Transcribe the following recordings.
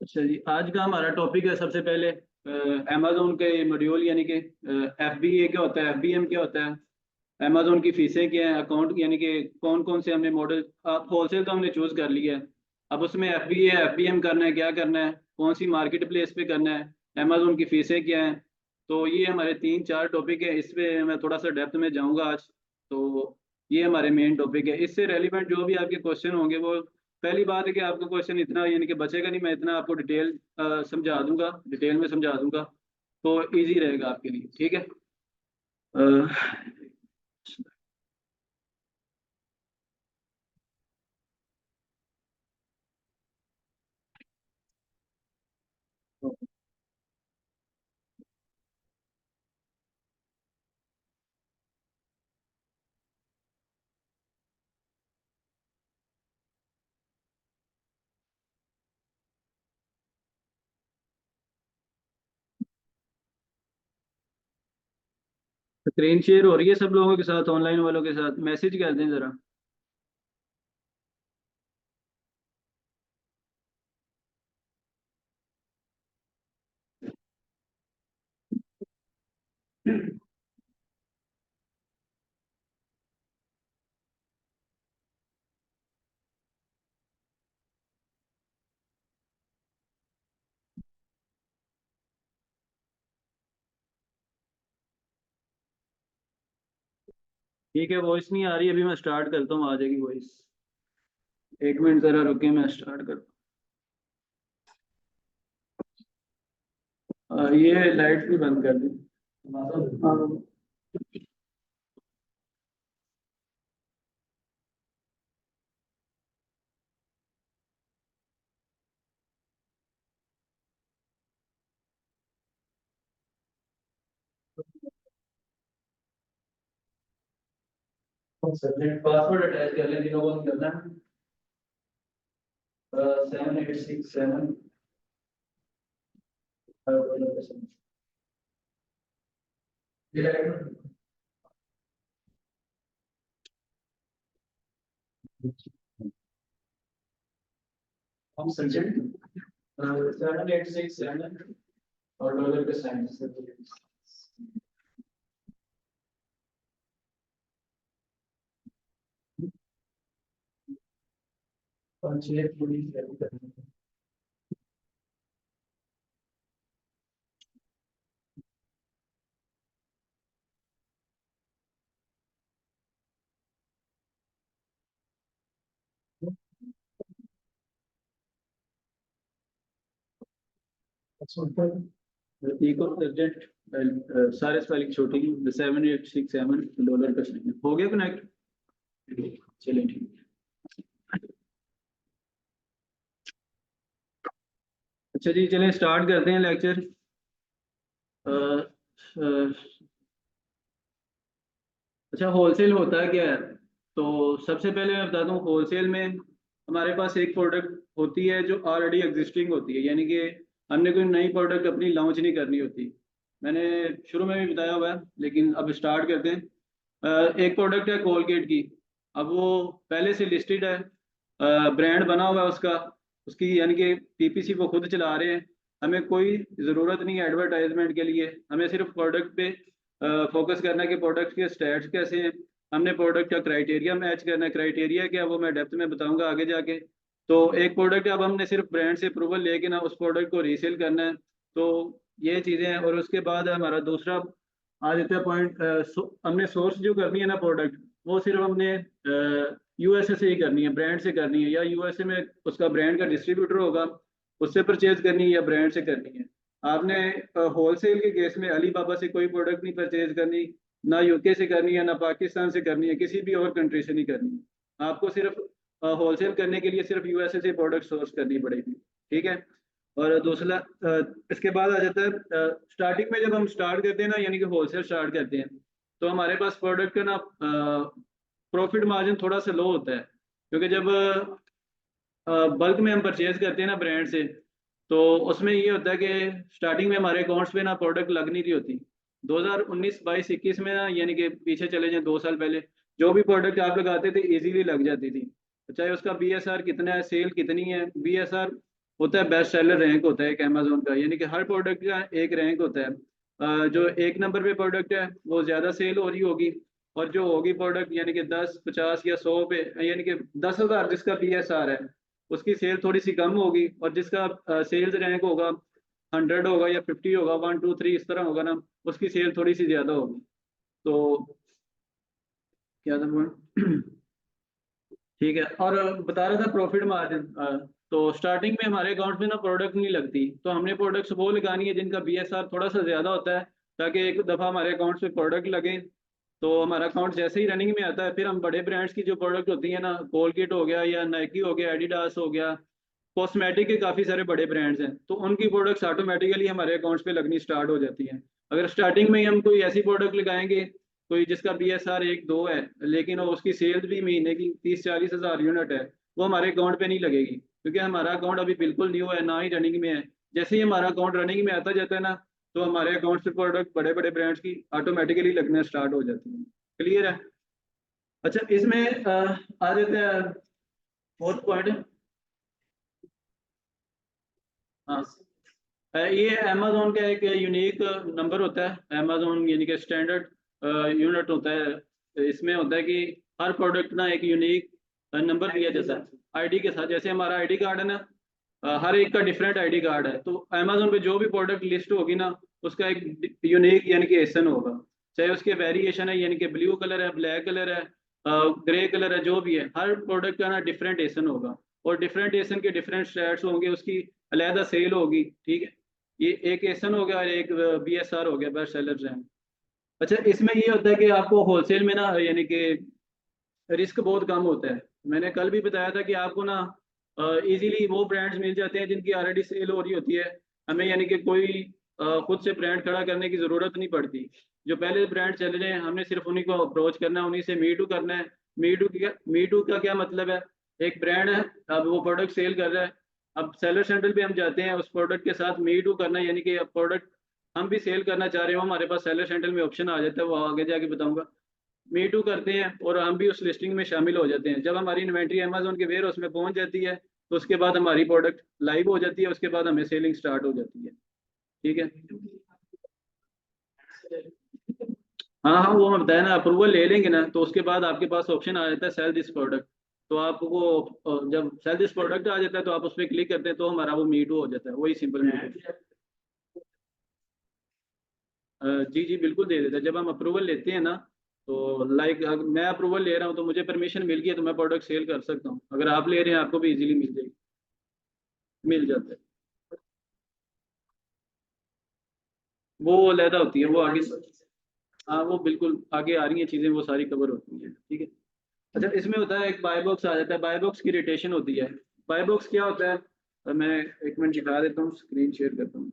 अच्छा जी, आज का हमारा टॉपिक है सबसे पहले अमेजोन के मॉड्यूल यानी कि एफ बी ए क्या होता है, एफ बी एम क्या होता है, अमेजोन की फीसें क्या हैं, अकाउंट यानी कि कौन कौन से हमने मॉडल। होलसेल तो हमने चूज कर लिया है। अब उसमें F B A F B M करना है, क्या करना है, कौन सी मार्केट प्लेस पे करना है, अमेजोन की फीसें क्या हैं। तो ये हमारे तीन चार टॉपिक है, इस पे मैं थोड़ा सा डेप्थ में जाऊंगा आज। तो ये हमारे मेन टॉपिक है। इससे रेलिवेंट जो भी आपके क्वेश्चन होंगे वो, पहली बात है कि आपको क्वेश्चन इतना यानी कि बचेगा नहीं, मैं इतना आपको डिटेल समझा दूंगा, डिटेल में समझा दूंगा। तो इजी रहेगा आपके लिए, ठीक है। अ, स्क्रीन शेयर हो रही है सब लोगों के साथ, ऑनलाइन वालों के साथ मैसेज कर दें जरा। ठीक है, वॉइस नहीं आ रही, अभी मैं स्टार्ट करता हूँ, आ जाएगी वॉइस। एक मिनट जरा रुकिए, मैं स्टार्ट करता हूँ। ये लाइट भी बंद कर दी। हाँ। सब्जेक्ट पासवर्ड अटैच कर लें, जिन्हों को नहीं करना है। 7867। हम सब्जेक्ट 7867 और डॉलर के साइन से। और छह पूरी करनी है। इको प्रेजेंट, सारे स्पेलिंग छोटी, 7867 डॉलर का साइन हो गया कनेक्ट। चलिए ठीक है। अच्छा जी, चलें स्टार्ट करते हैं लेक्चर। अच्छा, होलसेल होता है क्या है? तो सबसे पहले मैं बता दूं, होलसेल में हमारे पास एक प्रोडक्ट होती है जो ऑलरेडी एग्जिस्टिंग होती है, यानी कि हमने कोई नई प्रोडक्ट अपनी लॉन्च नहीं करनी होती। मैंने शुरू में भी बताया हुआ है, लेकिन अब स्टार्ट करते हैं। एक प्रोडक्ट है कोलगेट की। अब वो पहले से लिस्टेड है, ब्रांड बना हुआ है उसका, उसकी यानी कि पीपीसी वो खुद चला रहे हैं। हमें कोई ज़रूरत नहीं है एडवर्टाइजमेंट के लिए, हमें सिर्फ प्रोडक्ट पे फोकस करना है कि प्रोडक्ट के स्टैट्स कैसे हैं। हमने प्रोडक्ट का क्राइटेरिया मैच करना है, क्राइटेरिया क्या वो मैं डेप्थ में बताऊंगा आगे जाके। तो एक प्रोडक्ट, अब हमने सिर्फ ब्रांड से अप्रूवल लेके ना उस प्रोडक्ट को रीसेल करना है। तो ये चीज़ें हैं, और उसके बाद हमारा दूसरा आ जाता है पॉइंट। हमने सोर्स जो करनी है ना प्रोडक्ट, वो सिर्फ हमने यूएसए से ही करनी है, ब्रांड से करनी है, या यूएसए में उसका ब्रांड का डिस्ट्रीब्यूटर होगा उससे परचेज करनी है, या ब्रांड से करनी है। आपने होलसेल के केस में अली बाबा से कोई प्रोडक्ट नहीं परचेज करनी, ना यूके से करनी है, ना पाकिस्तान से करनी है, किसी भी और कंट्री से नहीं करनी है। आपको सिर्फ होलसेल करने के लिए सिर्फ यूएसए से प्रोडक्ट सोर्स करनी पड़ेगी, ठीक है। और दूसरा इसके बाद आ जाता है स्टार्टिंग में, जब हम स्टार्ट करते हैं ना, यानी कि होलसेल स्टार्ट करते हैं, तो हमारे पास प्रोडक्ट का ना प्रॉफिट मार्जिन थोड़ा सा लो होता है, क्योंकि जब बल्क में हम परचेज करते हैं ना ब्रांड से, तो उसमें ये होता है कि स्टार्टिंग में हमारे अकाउंट्स पे ना प्रोडक्ट लग नहीं रही होती। 2019 22 21 में ना, यानी कि पीछे चले जाएं 2 साल पहले, जो भी प्रोडक्ट आप लगाते थे इजीली लग जाती थी। तो चाहे उसका बीएसआर कितना है, सेल कितनी है, बीएसआर होता है बेस्ट सेलर रैंक होता है एक अमेजोन का, यानी कि हर प्रोडक्ट का एक रैंक होता है। जो एक नंबर पे प्रोडक्ट है वो ज़्यादा सेल हो रही होगी, और जो होगी प्रोडक्ट यानी कि 10, 50 या 100 पे, यानी कि 10,000 जिसका PSR है उसकी सेल थोड़ी सी कम होगी, और जिसका सेल्स रैंक होगा 100 होगा या 50 होगा, 1 2 3 इस तरह होगा ना, उसकी सेल थोड़ी सी ज़्यादा होगी। तो क्या था point? ठीक है। और बता रहा था प्रॉफिट मार्जिन। तो स्टार्टिंग में हमारे अकाउंट में ना प्रोडक्ट नहीं लगती, तो हमने प्रोडक्ट्स वो लगानी है जिनका BSR थोड़ा सा ज़्यादा होता है, ताकि एक दफ़ा हमारे अकाउंट में प्रोडक्ट लगे तो हमारा अकाउंट जैसे ही रनिंग में आता है, फिर हम बड़े ब्रांड्स की जो प्रोडक्ट होती है ना, कोलगेट हो गया या नाइकी हो गया, एडिडास हो गया, कॉस्मेटिक के काफ़ी सारे बड़े ब्रांड्स हैं, तो उनकी प्रोडक्ट्स ऑटोमेटिकली हमारे अकाउंट्स पे लगनी स्टार्ट हो जाती हैं। अगर स्टार्टिंग में ही हम कोई ऐसी प्रोडक्ट लगाएंगे, कोई जिसका BSR 1 2 है, लेकिन वो उसकी सेल्स भी महीने की 30 40 हज़ार यूनिट है, वो हमारे अकाउंट पे नहीं लगेगी, क्योंकि हमारा अकाउंट अभी बिल्कुल न्यू है, ना ही रनिंग में है। जैसे ही हमारा अकाउंट रनिंग में आता जाता है ना, तो हमारे अकाउंट से प्रोडक्ट बड़े बड़े ब्रांड्स की ऑटोमेटिकली लगना स्टार्ट हो जाती है। क्लियर है? अच्छा, इसमें आ जाते हैं फोर्थ पॉइंट। हाँ, ये अमेजोन का एक यूनिक नंबर होता है, अमेजोन यानी कि स्टैंडर्ड यूनिट होता है। इसमें होता है कि हर प्रोडक्ट ना एक यूनिक नंबर दिया जाता है आईडी के साथ। जैसे हमारा आईडी कार्ड है ना, हर एक का डिफरेंट आईडी कार्ड है, तो अमेजोन पे जो भी प्रोडक्ट लिस्ट होगी ना, उसका एक यूनिक यानी कि एसन होगा। चाहे उसके वेरिएशन है, यानी कि ब्लू कलर है, ब्लैक कलर है, ग्रे कलर है, जो भी है, हर प्रोडक्ट का ना डिफरेंट एसन होगा, और डिफरेंट एसन के डिफरेंट स्टैट्स होंगे, उसकी अलहदा सेल होगी। ठीक है, ये एक एसन हो गया और एक BSR हो गया, बेस्ट सेलर रैंक। अच्छा, इसमें ये होता है कि आपको होलसेल में ना यानी कि रिस्क बहुत कम होता है। मैंने कल भी बताया था कि आपको ना इजीली वो ब्रांड्स मिल जाते हैं जिनकी ऑलरेडी सेल हो रही होती है। हमें यानी कि कोई खुद से ब्रांड खड़ा करने की ज़रूरत नहीं पड़ती। जो पहले ब्रांड चल रहे हैं, हमने सिर्फ उन्हीं को अप्रोच करना है, उन्हीं से मी टू करना है। मी टू का क्या मतलब है? एक ब्रांड है, अब वो प्रोडक्ट सेल कर रहा है, अब सेलर सेंटर पे हम जाते हैं, उस प्रोडक्ट के साथ मी टू करना है, यानी कि प्रोडक्ट हम भी सेल करना चाह रहे हो, हमारे पास सेलर सेंटर में ऑप्शन आ जाता है, वो आगे जाके बताऊंगा। मी टू करते हैं और हम भी उस लिस्टिंग में शामिल हो जाते हैं। जब हमारी इन्वेंट्री अमेजोन के वेयर हाउस में पहुंच जाती है, तो उसके बाद हमारी प्रोडक्ट लाइव हो जाती है, उसके बाद हमें सेलिंग स्टार्ट हो जाती है। ठीक है। हाँ हाँ, वो मैं बताया ना, अप्रूवल ले लेंगे ना, तो उसके बाद आपके पास ऑप्शन आ जाता है सेल दिस प्रोडक्ट। तो आपको जब सेल दिस प्रोडक्ट आ जाता है, तो आप उस पर क्लिक करते हैं, तो हमारा वो मी टू हो जाता है, वही सिंपल मी टू। जी जी बिल्कुल दे देता है। जब हम अप्रूवल लेते हैं ना, तो लाइक मैं अप्रूवल ले रहा हूँ तो मुझे परमिशन मिल गई है, तो मैं प्रोडक्ट सेल कर सकता हूँ। अगर आप ले रहे हैं, आपको भी इजीली मिल जाएगी, मिल जाता है। वो अलहदा होती है, वो आगे। हाँ, वो बिल्कुल आगे आ रही हैं चीज़ें, वो सारी कवर होती हैं। ठीक है। अच्छा, इसमें होता है एक बाय बॉक्स आ जाता है, बाय बॉक्स की रोटेशन होती है। बाय बॉक्स क्या होता है? मैं 1 मिनट दिखा देता हूँ, स्क्रीन शेयर करता हूँ।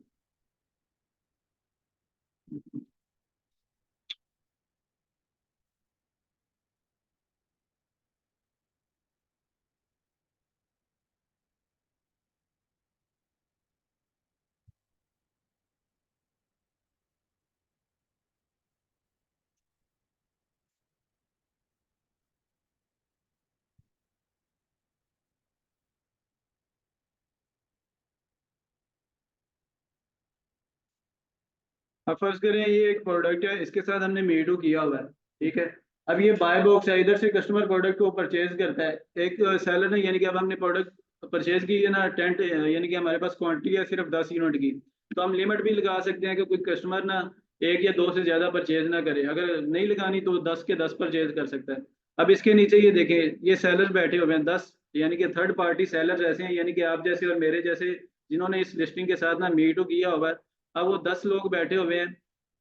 अब फर्ज करें ये एक प्रोडक्ट है, इसके साथ हमने मीटू किया हुआ है। ठीक है। अब ये बाय बॉक्स है, इधर से कस्टमर प्रोडक्ट को परचेज करता है। एक सेलर ने, यानी कि अब हमने प्रोडक्ट परचेज की है ना, 10, यानी कि हमारे पास क्वांटिटी है सिर्फ 10 यूनिट की, तो हम लिमिट भी लगा सकते हैं कि कोई कस्टमर ना 1 या 2 से ज़्यादा परचेज ना करे। अगर नहीं लगानी तो 10 के 10 परचेज कर सकता है। अब इसके नीचे ये देखें, ये सेलर बैठे हुए हैं 10, यानी कि थर्ड पार्टी सेलर ऐसे हैं, यानी कि आप जैसे और मेरे जैसे, जिन्होंने इस लिस्टिंग के साथ ना मीटू किया हुआ है। अब वो 10 लोग बैठे हुए हैं,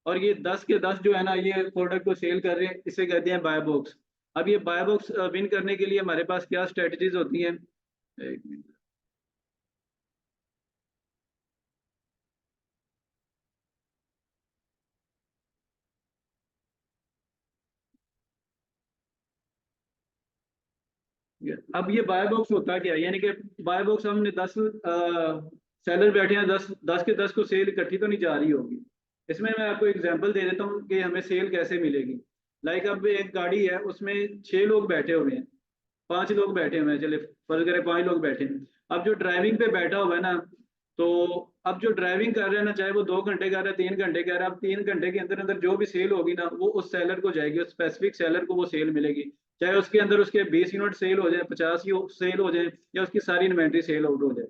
और ये 10 के 10 जो है ना, ये प्रोडक्ट को सेल कर रहे हैं, इसे कहते हैं बाय बॉक्स। अब ये बाय बॉक्स विन करने के लिए हमारे पास क्या स्ट्रेटजीज होती हैं? एक मिनट। अब ये बाय बॉक्स होता क्या है? यानी कि बाय बॉक्स, हमने 10 सेलर बैठे हैं, 10 के 10 को सेल इकट्ठी तो नहीं जा रही होगी। इसमें मैं आपको एग्जांपल दे देता हूँ कि हमें सेल कैसे मिलेगी। लाइक अब एक गाड़ी है, उसमें 6 लोग बैठे हुए हैं, 5 लोग बैठे हुए हैं, चले फर्ज करें 5 लोग बैठे हैं। अब जो ड्राइविंग पे बैठा हुआ है ना, तो अब जो ड्राइविंग कर रहे हैं ना, चाहे वो 2 घंटे कर रहा है, 3 घंटे कर रहा है, अब 3 घंटे के अंदर अंदर जो भी सेल होगी ना, वो उस सेलर को जाएगी, उस स्पेसिफिक सेलर को वो सेल मिलेगी। चाहे उसके अंदर उसके 20 यूनिट सेल हो जाए, 50 सेल हो जाए, या उसकी सारी इन्वेंट्री सेल आउट हो जाए।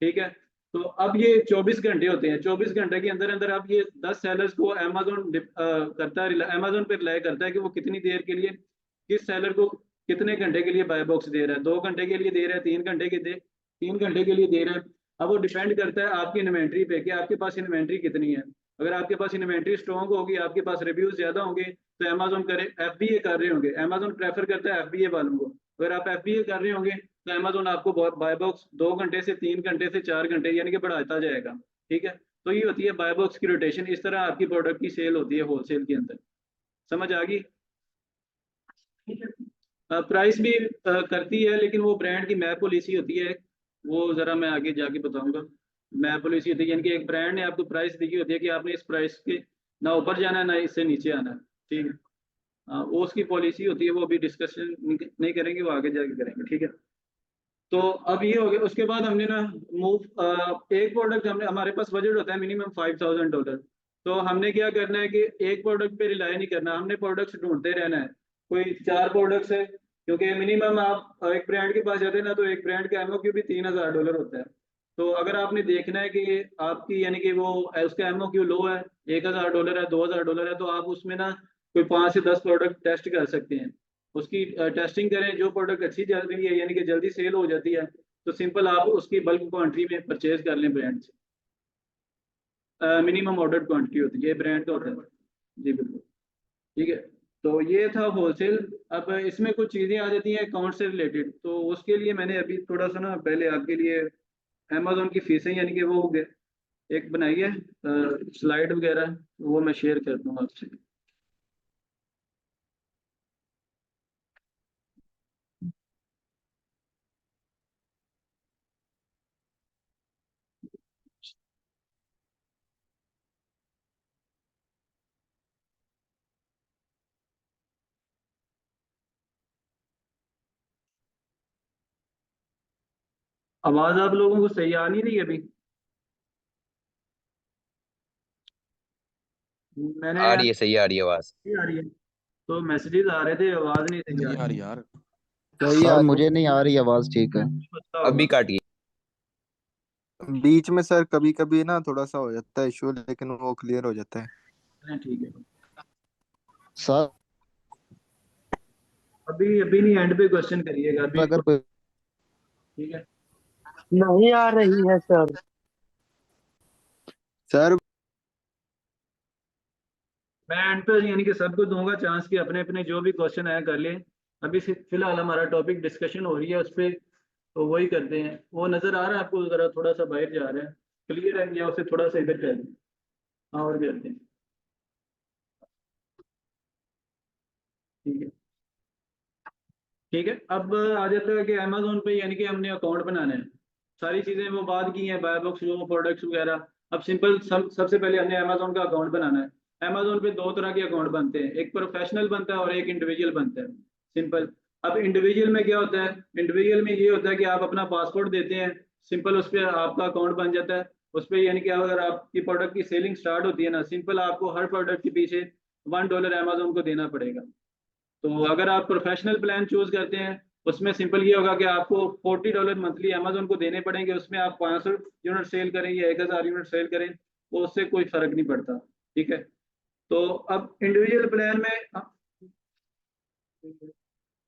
ठीक है। तो अब ये 24 घंटे होते हैं, 24 घंटे के अंदर अंदर अब ये 10 सेलर्स को अमेजोन करता है, अमेजोन पे रिलाई करता है कि वो कितनी देर के लिए किस सेलर को कितने घंटे के लिए बाय बॉक्स दे रहा है, 2 घंटे के लिए दे रहा है, 3 घंटे के दे 3 घंटे के लिए दे रहा है। अब वो डिपेंड करता है आपकी इन्वेंट्री पे कि आपके पास इन्वेंट्री कितनी है। अगर आपके पास इन्वेंट्री स्ट्रॉन्ग होगी, आपके पास रिव्यूज ज्यादा होंगे, तो अमेजोन करे एफबीए कर रहे होंगे, अमेजोन प्रेफर करता है एफबीए वालों को। अगर आप एफबीए कर रहे होंगे तो अमेजोन आपको बाय बॉक्स 2 घंटे से 3 घंटे से 4 घंटे यानी कि बढ़ाता जाएगा। ठीक है। तो ये होती है बाय बॉक्स की रोटेशन, इस तरह आपकी प्रोडक्ट की सेल होती है होलसेल के अंदर। समझ आ गई? प्राइस भी करती है, लेकिन वो ब्रांड की मैप पॉलिसी होती है, वो जरा मैं आगे जाके बताऊंगा। मैप पॉलिसी होती है यानी कि एक ब्रांड ने आपको प्राइस दी होती है कि आपने इस प्राइस के ना ऊपर जाना है ना इससे नीचे आना है। ठीक है। वो उसकी पॉलिसी होती है, वो अभी डिस्कशन नहीं करेंगे, वो आगे जाके करेंगे। ठीक है। तो अब ये हो गया, उसके बाद हमने ना मूव एक प्रोडक्ट, हमने हमारे पास बजट होता है मिनिमम $5000। तो हमने क्या करना है कि एक प्रोडक्ट पे रिलाई नहीं करना, हमने प्रोडक्ट्स ढूंढते रहना है। कोई 4 प्रोडक्ट्स है, क्योंकि मिनिमम आप एक ब्रांड के पास जाते हैं ना, तो एक ब्रांड का एमओक्यू भी $3000 होता है। तो अगर आपने देखना है कि आपकी यानी कि वो उसका एमओक्यू लो है, $1000 है, $2000 है, तो आप उसमें ना कोई 5 से 10 प्रोडक्ट टेस्ट कर सकते हैं। उसकी टेस्टिंग करें, जो प्रोडक्ट अच्छी चल रही है यानी कि जल्दी सेल हो जाती है, तो सिंपल आप उसकी बल्क क्वांटिटी में परचेज कर लें ब्रांड से। मिनिमम ऑर्डर क्वांटिटी होती है, ये ब्रांड का होता है। जी बिल्कुल। ठीक है। तो ये था होलसेल। अब इसमें कुछ चीज़ें आ जाती हैं अकाउंट से रिलेटेड, तो उसके लिए मैंने अभी थोड़ा सा ना पहले आपके लिए अमेजोन की फीसें यानी कि वो एक बनाई है स्लाइड वगैरह, वो मैं शेयर कर दूंगा आपसे। आवाज़ आप लोगों को सही आ नहीं रही अभी? मैंने आ रही है, सही आ रही है आवाज। आ रही है, तो मैसेजेस आ रहे थे, आवाज़ नहीं सही आ नहीं आ रही। रही यार। सही सर आ मुझे नहीं आ रही आवाज ठीक है। पता अब भी होगा। काट गई। बीच में सर कभी कभी ना थोड़ा सा हो जाता है इशू, लेकिन वो क्लियर हो जाता है। ठीक है। सर अभी अभी नहीं, एंड पे क्वेश्चन करिएगा अभी। अगर कोई ठीक है। नहीं आ रही है सर। सर मैं एंड पे यानी कि सबको दूंगा चांस कि अपने अपने जो भी क्वेश्चन है कर लें। अभी फिलहाल हमारा टॉपिक डिस्कशन हो रही है उस पर, तो वही करते हैं। वो नज़र आ रहा है आपको, ज़रा थोड़ा सा बाहर जा रहा है, क्लियर है, या उसे थोड़ा सा इधर कर दें? हाँ, और करते हैं। ठीक है। ठीक है। अब आ जाता है कि अमेजोन पे यानी कि हमने अकाउंट बनाना है। सारी चीज़ें वो बात की हैं, बाय बॉक्स जो प्रोडक्ट्स वगैरह। अब सिंपल सबसे पहले हमने अमेजोन का अकाउंट बनाना है। अमेजोन पे 2 तरह के अकाउंट बनते हैं, एक प्रोफेशनल बनता है और एक इंडिविजुअल बनता है। सिंपल। अब इंडिविजुअल में क्या होता है? इंडिविजुअल में ये होता है कि आप अपना पासपोर्ट देते हैं, सिंपल उस पर आपका अकाउंट बन जाता है। उस पर यानी कि अगर आपकी प्रोडक्ट की सेलिंग स्टार्ट होती है ना, सिंपल आपको हर प्रोडक्ट के पीछे $1 अमेजोन को देना पड़ेगा। तो अगर आप प्रोफेशनल प्लान चूज करते हैं, उसमें सिंपल ये होगा कि आपको $40 मंथली अमेजोन को देने पड़ेंगे। उसमें आप 500 यूनिट सेल करें या 1000 यूनिट सेल करें, वो उससे कोई फर्क नहीं पड़ता। ठीक है। तो अब इंडिविजुअल प्लान में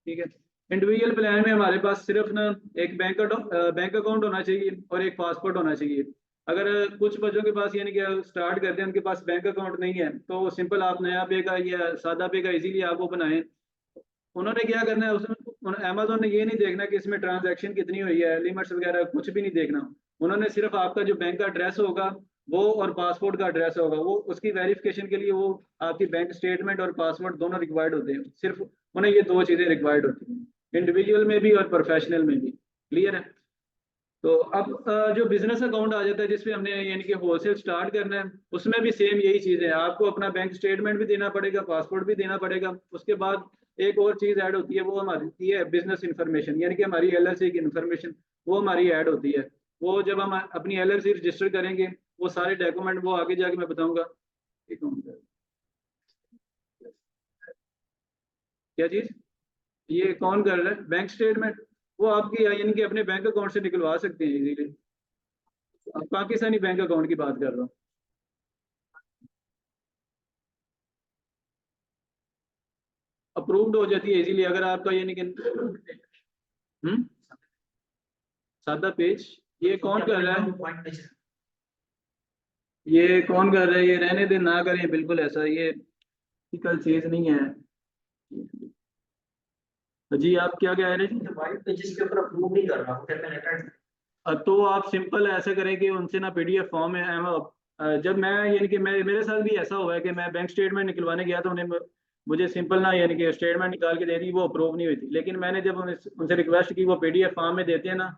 ठीक है, इंडिविजुअल प्लान में हमारे पास सिर्फ ना एक बैंक अकाउंट होना चाहिए और एक पासपोर्ट होना चाहिए। अगर कुछ बच्चों के पास यानी कि स्टार्ट करते हैं उनके पास बैंक अकाउंट नहीं है, तो सिंपल आप नया पे का या सादा पे का इजीली आप वो बनाएं। उन्होंने क्या करना है, उसमें अमेजोन ने ये नहीं देखना कि इसमें ट्रांजैक्शन कितनी हुई है, लिमिट्स वगैरह कुछ भी नहीं देखना। उन्होंने सिर्फ आपका जो बैंक का एड्रेस होगा वो और पासपोर्ट का एड्रेस होगा, वो उसकी वेरिफिकेशन के लिए वो आपकी बैंक स्टेटमेंट और पासवर्ड दोनों रिक्वायर्ड होते हैं। सिर्फ उन्हें ये 2 चीज़ें रिक्वायर्ड होती हैं, इंडिविजुअल में भी और प्रोफेशनल में भी। क्लियर है? तो अब जो बिजनेस अकाउंट आ जाता है जिसपे हमने यानी कि होलसेल स्टार्ट करना है, उसमें भी सेम यही चीज़ है, आपको अपना बैंक स्टेटमेंट भी देना पड़ेगा, पासपोर्ट भी देना पड़ेगा। उसके बाद एक और चीज़ ऐड होती है, वो हमारी है बिजनेस इंफॉर्मेशन, यानी कि हमारी एलएलसी की इंफॉर्मेशन वो हमारी ऐड होती है। वो जब हम अपनी एलएलसी रजिस्टर करेंगे, वो सारे डॉक्यूमेंट वो आगे जाके मैं बताऊंगा। क्या चीज़? ये कौन कर रहा है? बैंक स्टेटमेंट वो आपकी यानी कि अपने बैंक अकाउंट से निकलवा सकते हैं इजीली। अब पाकिस्तानी बैंक अकाउंट की बात कर रहा हूँ। अप्रूव्ड हो जाती है इजीली अगर आपका यानी कि सादा पेज। ये कौन कर रहा है? ये कौन कर रहा है? ये रहने दे, ना करें बिल्कुल ऐसा, ये कल चीज नहीं है। जी आप क्या कह रहे हैं? वाइट पेजेस के ऊपर अप्रूव नहीं कर रहा हूँ, कहते हैं तो आप सिंपल ऐसे करें कि उनसे ना पीडीएफ फॉर्म है। जब मैं यानी कि मेरे साथ भी ऐसा हुआ है कि मैं बैंक स्टेटमेंट निकलवाने गया तो उन्हें मुझे सिंपल ना यानी कि स्टेटमेंट निकाल के दे दी, वो अप्रूव नहीं हुई थी। लेकिन मैंने जब उनसे रिक्वेस्ट की, वो पीडीएफ फॉर्म में देते हैं ना,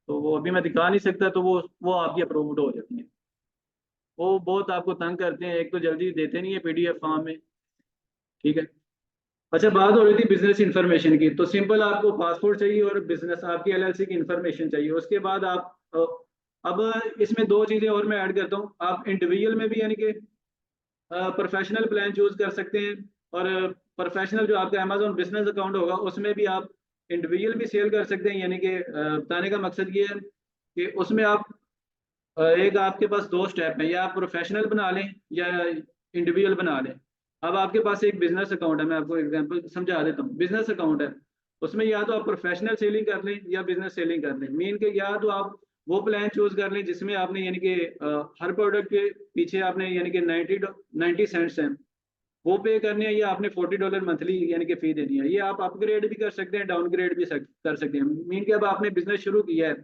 तो वो अभी मैं दिखा नहीं सकता, तो वो आपकी अप्रूव्ड हो जाती है। वो बहुत आपको तंग करते हैं, एक तो जल्दी देते नहीं है पीडीएफ फॉर्म में। ठीक है। अच्छा, बात हो रही थी बिजनेस इंफॉर्मेशन की। तो सिंपल आपको पासपोर्ट चाहिए और बिजनेस आपकी एलएलसी की इंफॉर्मेशन चाहिए। उसके बाद आप अब इसमें दो चीज़ें और मैं ऐड करता हूँ। आप इंडिविजुअल में भी यानी कि प्रोफेशनल प्लान चूज कर सकते हैं, और प्रोफेशनल जो आपका अमेजोन बिजनेस अकाउंट होगा उसमें भी आप इंडिविजुअल भी सेल कर सकते हैं। यानी कि बताने का मकसद ये है कि उसमें आप एक आपके पास दो स्टेप है, या आप प्रोफेशनल बना लें या इंडिविजुअल बना लें। अब आपके पास एक बिजनेस अकाउंट है, मैं आपको एग्जांपल समझा देता हूँ। बिजनेस अकाउंट है, उसमें या तो आप प्रोफेशनल सेलिंग कर लें या बिजनेस सेलिंग कर लें। मीन के या तो आप वो प्लान चूज कर लें जिसमें आपने यानी कि हर प्रोडक्ट के पीछे आपने यानी कि 90 सेंट्स हैं वो पे करने हैं, या आपने $40 मंथली यानी कि फी देनी है। ये आप अपग्रेड भी कर सकते हैं, डाउनग्रेड भी कर सकते हैं। मीन के अब आपने बिजनेस शुरू किया है,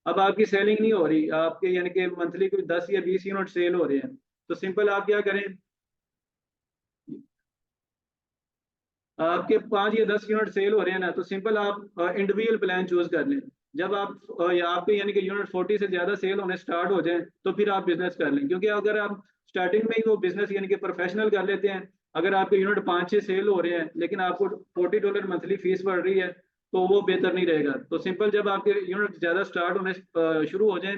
अब आपकी सेलिंग नहीं हो रही, आपके यानी कि मंथली कोई 10 या 20 यूनिट सेल हो रहे हैं, तो सिंपल आप क्या करें, आपके 5 या 10 यूनिट सेल हो रहे हैं ना, तो सिंपल आप इंडिविजुअल प्लान चूज कर लें। जब आप या आपके यानी कि यूनिट 40 से ज्यादा सेल होने स्टार्ट हो जाएं, तो फिर आप बिजनेस कर लें। क्योंकि अगर आप स्टार्टिंग में ही वो बिजनेस यानी कि प्रोफेशनल कर लेते हैं, अगर आपके यूनिट 5-6 सेल हो रहे हैं लेकिन आपको $40 मंथली फीस पड़ रही है, तो वो बेहतर नहीं रहेगा। तो सिंपल जब आपके यूनिट ज्यादा स्टार्ट होने शुरू हो जाए,